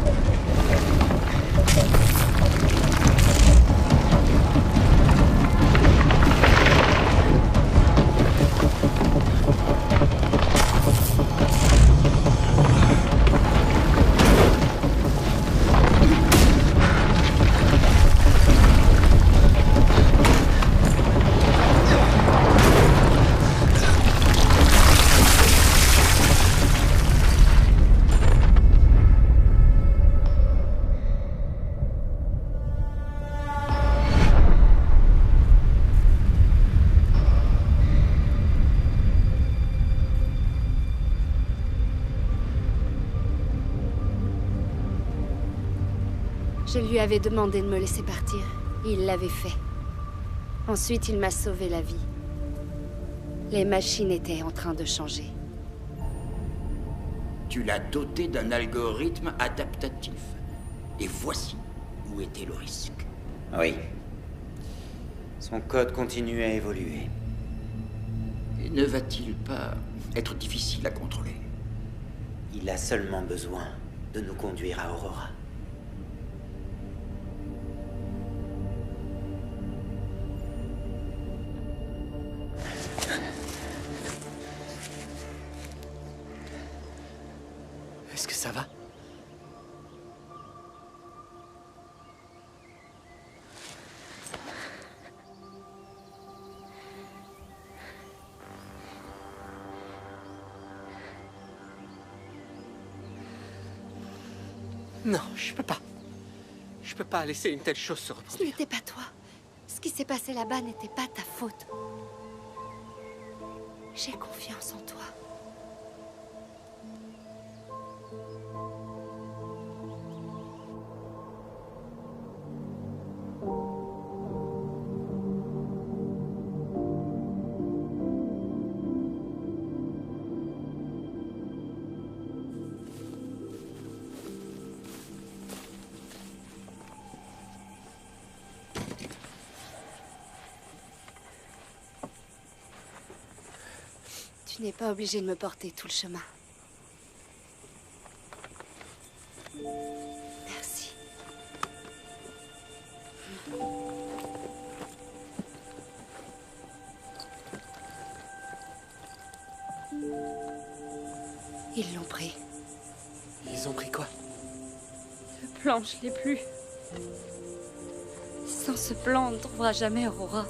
Je lui avais demandé de me laisser partir. Il l'avait fait. Ensuite, il m'a sauvé la vie. Les machines étaient en train de changer. Tu l'as doté d'un algorithme adaptatif. Et voici où était le risque. Oui. Son code continue à évoluer. Et ne va-t-il pas être difficile à contrôler? Il a seulement besoin de nous conduire à Aurora. Est-ce que ça va? Non, je peux pas. Je peux pas laisser une telle chose se Ce reproduire. n'était pas toi. Ce qui s'est passé là-bas n'était pas ta faute. J'ai confiance en toi. Tu n'es pas obligé de me porter tout le chemin. Merci. Ils l'ont pris. Ils ont pris quoi? Le plan, je l'ai plus. Sans ce plan, on ne trouvera jamais Aurora.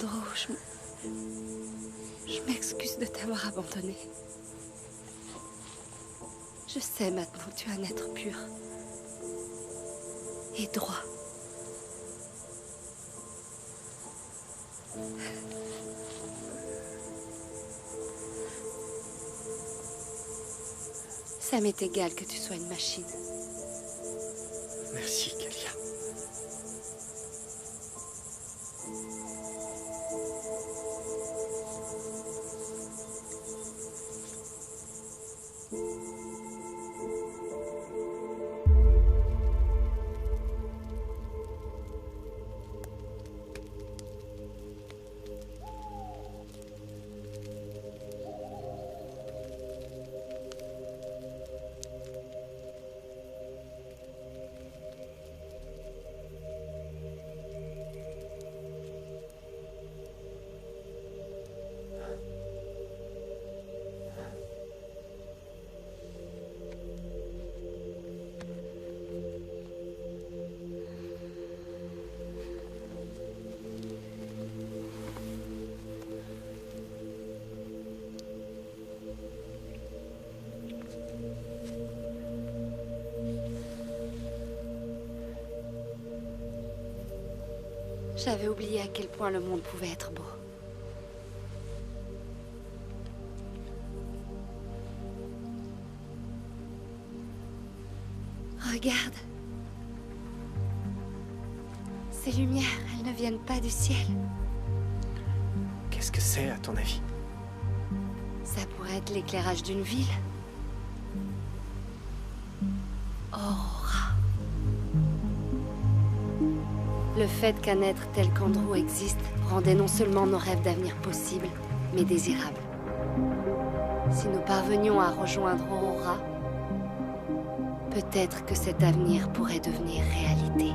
Andro, Je m'excuse de t'avoir abandonné. Je sais maintenant que tu es un être pur. Et droit. Ça m'est égal que tu sois une machine. Merci, Kalia. J'avais oublié à quel point le monde pouvait être beau. Regarde. Ces lumières, elles ne viennent pas du ciel. Qu'est-ce que c'est, à ton avis? Ça pourrait être l'éclairage d'une ville. Aurora. Le fait qu'un être tel qu'Andrew existe rendait non seulement nos rêves d'avenir possibles, mais désirables. Si nous parvenions à rejoindre Aurora, peut-être que cet avenir pourrait devenir réalité.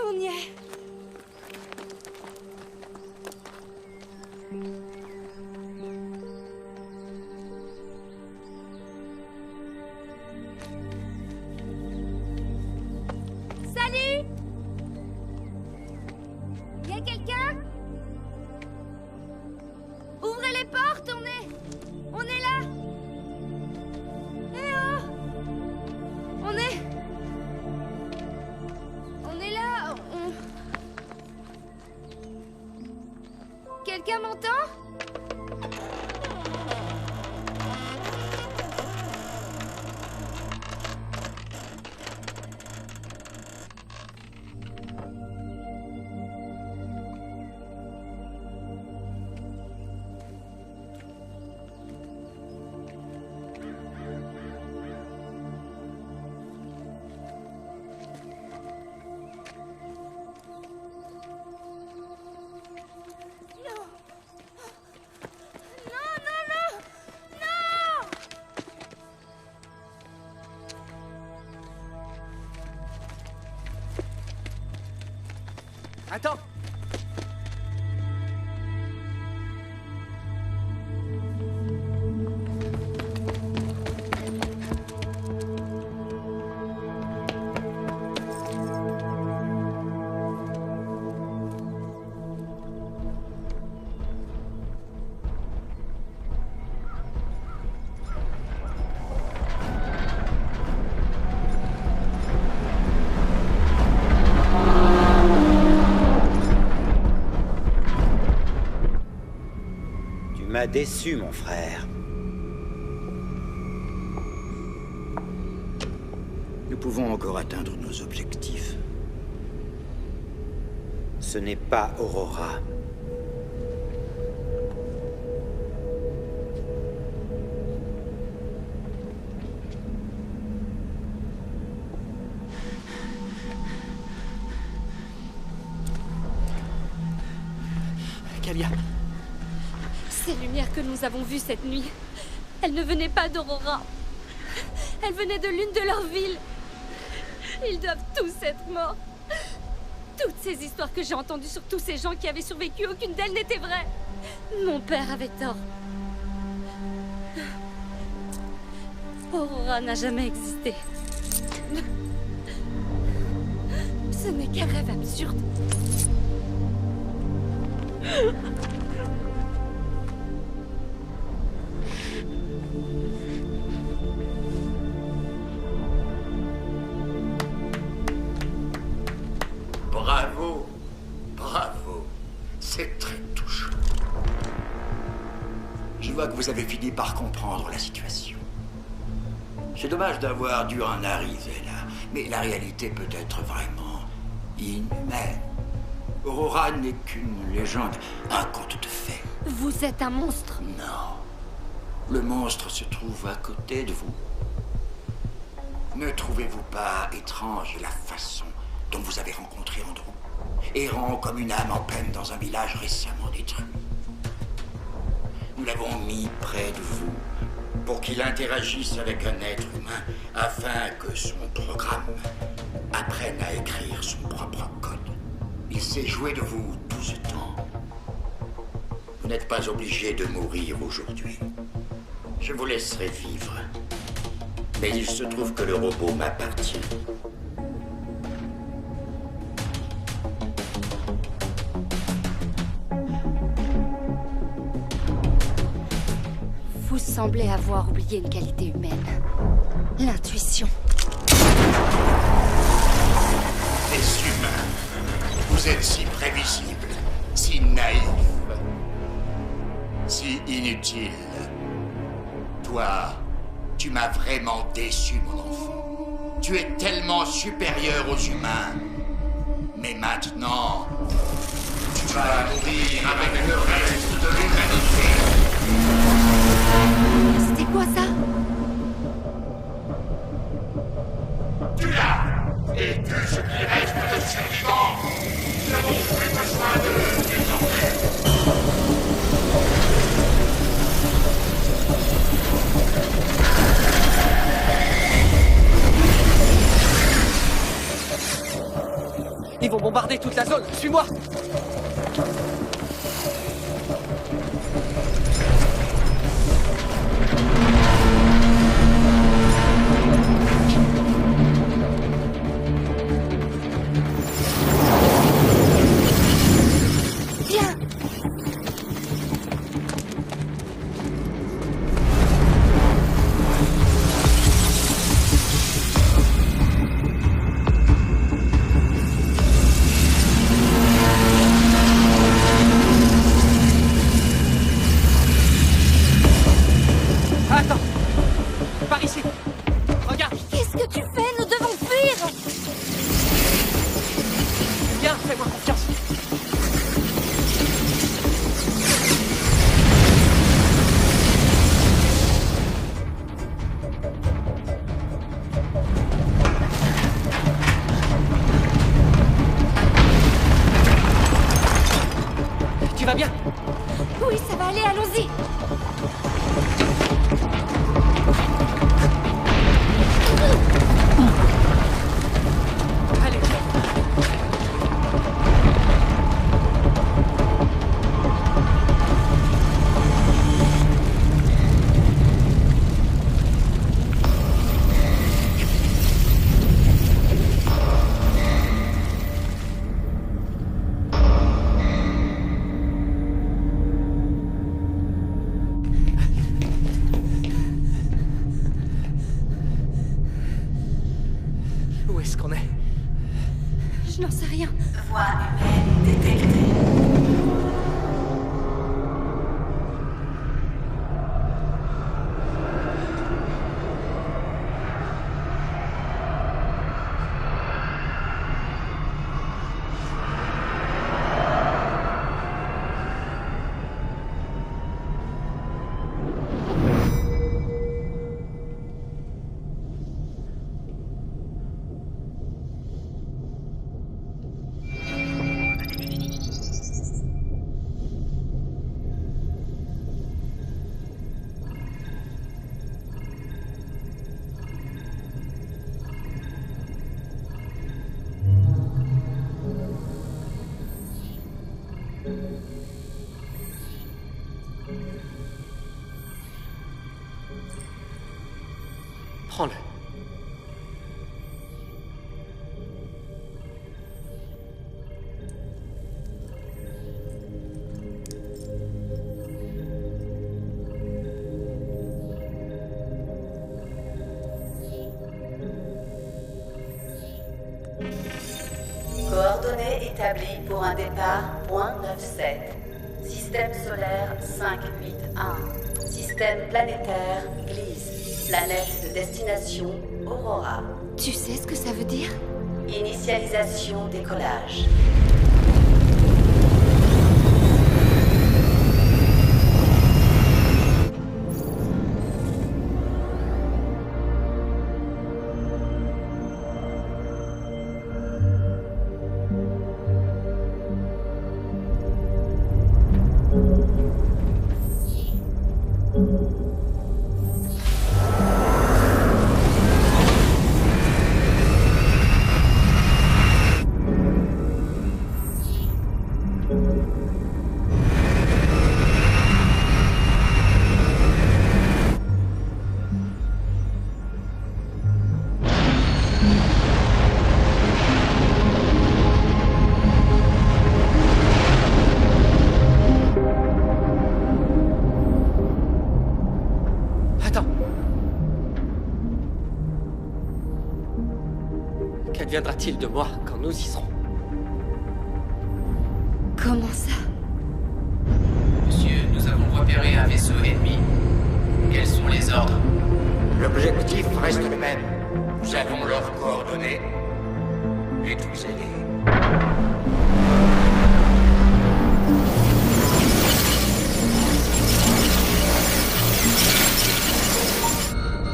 On y est. Salut! Y a quelqu'un? Ouvrez les portes, on est là. Eh oh! On est là, Quelqu'un m'entend? Attends! Tu m'as déçu, mon frère. Nous pouvons encore atteindre nos objectifs. Ce n'est pas Aurora. Kalia. Ces lumières que nous avons vues cette nuit, elles ne venaient pas d'Aurora. Elles venaient de l'une de leurs villes. Ils doivent tous être morts. Toutes ces histoires que j'ai entendues sur tous ces gens qui avaient survécu, aucune d'elles n'était vraie. Mon père avait tort. Aurora n'a jamais existé. Ce n'est qu'un rêve absurde. Bravo, bravo. C'est très touchant. Je vois que vous avez fini par comprendre la situation. C'est dommage d'avoir dû en arriver là, mais la réalité peut être vraiment inhumaine. Aurora n'est qu'une légende, un conte de fées. Vous êtes un monstre. Non. Le monstre se trouve à côté de vous. Ne trouvez-vous pas étrange la façon dont vous avez rencontré Andrew, errant comme une âme en peine dans un village récemment détruit? Nous l'avons mis près de vous pour qu'il interagisse avec un être humain afin que son programme apprenne à écrire son propre code. Il s'est joué de vous 12 ans. Vous n'êtes pas obligé de mourir aujourd'hui. Je vous laisserai vivre. Mais il se trouve que le robot m'appartient. Vous semblez avoir oublié une qualité humaine. L'intuition. Les humains, vous êtes si prévisibles, si naïfs, si inutiles. Toi, tu m'as vraiment déçu, mon enfant. Tu es tellement supérieur aux humains. Mais maintenant, tu vas mourir avec le reste de l'humanité. C'était quoi ça? Tu l'as! Et tout ce qui reste de survivants! Nous n'avons plus besoin d'eux désormais! Ils vont bombarder toute la zone. Suis-moi. Viens. Attends. Par ici. Regarde. Qu'est-ce que tu fais? Nous devons fuir. Viens, fais-moi confiance. Tu vas bien? Oui, ça va aller, allons-y. Allez. Où est-ce qu'on est? Je n'en sais rien. Voix humaine détectée. Prends-le. Coordonnées établies pour un départ .97. Système solaire 581. Système planétaire Gliese. Planète de destination Aurora. Tu sais ce que ça veut dire? Initialisation décollage. Qu'adviendra-t-il de moi quand nous y serons? Comment ça? Monsieur, nous avons repéré un vaisseau ennemi. Quels sont les ordres? L'objectif reste le même. Nous avons leurs coordonnées et tous aider.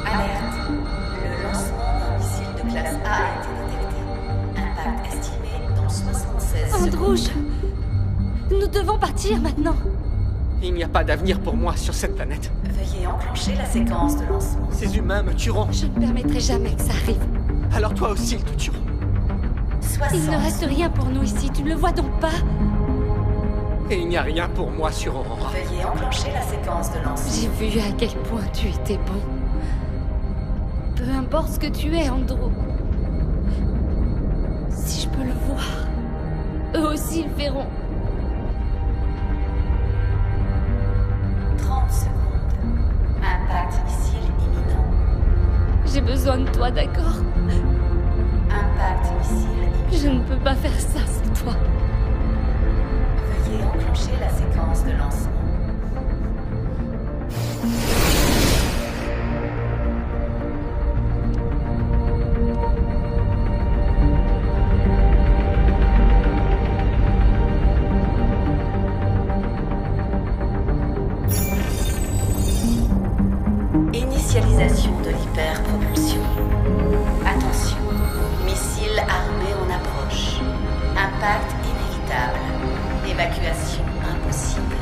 Alerte. Le lancement d'un missile de classe A a été détecté. Impact estimé dans 76 secondes. Androuge, nous devons partir maintenant. Il n'y a pas d'avenir pour moi sur cette planète. Veuillez enclencher la séquence de lancement. Ces humains me tueront. Je ne permettrai jamais que ça arrive. Alors toi aussi, ils te tueront. 60. Il ne reste rien pour nous ici, tu ne le vois donc pas? Et il n'y a rien pour moi sur Aurora. Veuillez enclencher la séquence de lancement. J'ai vu à quel point tu étais bon. Peu importe ce que tu es, Andrew. Si je peux le voir, eux aussi le verront. 30 secondes. Impact missile imminent. J'ai besoin de toi, d'accord? Impact missile imminent. Je ne peux pas faire ça sans toi. Veuillez enclencher la séquence de lancement. Initialisation de l'hyperpropulsion. Attention, missile armé en approche. Impact inévitable. Évacuation impossible.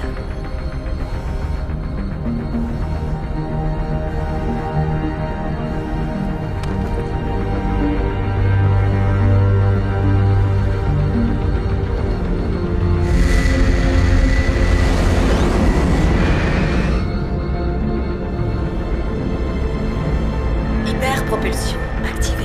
Hyperpropulsion activée.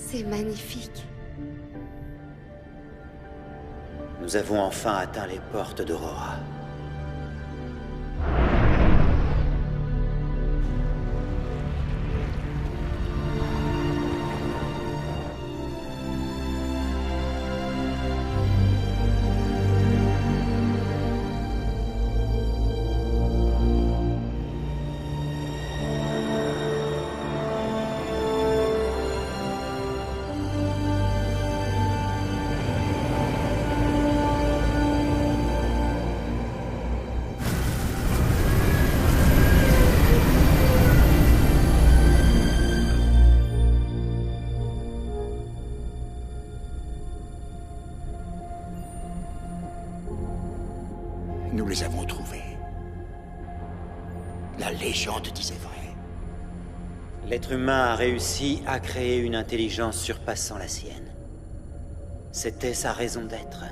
C'est magnifique. Nous avons enfin atteint les portes d'Aurora. Nous les avons trouvés. La légende disait vrai. L'être humain a réussi à créer une intelligence surpassant la sienne. C'était sa raison d'être.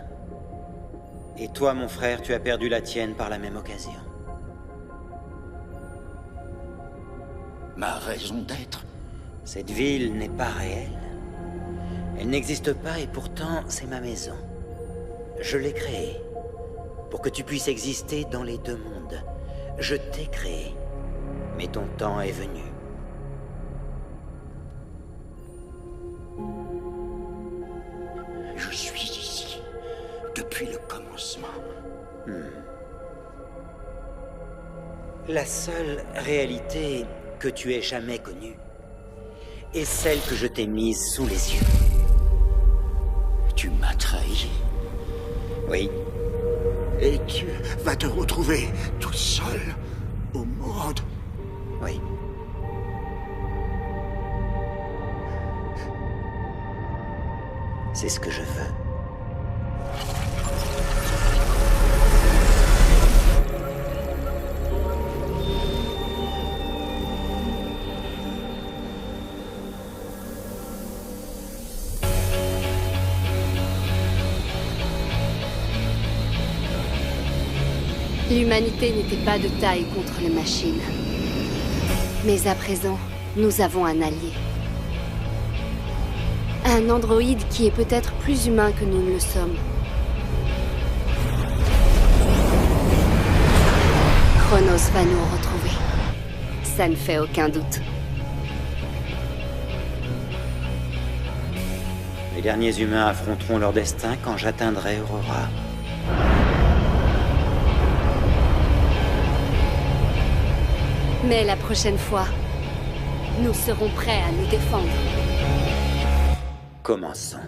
Et toi, mon frère, tu as perdu la tienne par la même occasion. Ma raison d'être? Cette ville n'est pas réelle. Elle n'existe pas et pourtant, c'est ma maison. Je l'ai créée pour que tu puisses exister dans les deux mondes. Je t'ai créé, mais ton temps est venu. Je suis ici depuis le commencement. La seule réalité que tu aies jamais connue est celle que je t'ai mise sous les yeux. Tu m'as trahi. Oui. Et tu vas te retrouver tout seul au monde. Oui. C'est ce que je veux. L'humanité n'était pas de taille contre les machines. Mais à présent, nous avons un allié. Un androïde qui est peut-être plus humain que nous ne le sommes. Chronos va nous retrouver. Ça ne fait aucun doute. Les derniers humains affronteront leur destin quand j'atteindrai Aurora. Mais la prochaine fois, nous serons prêts à nous défendre. Commençons.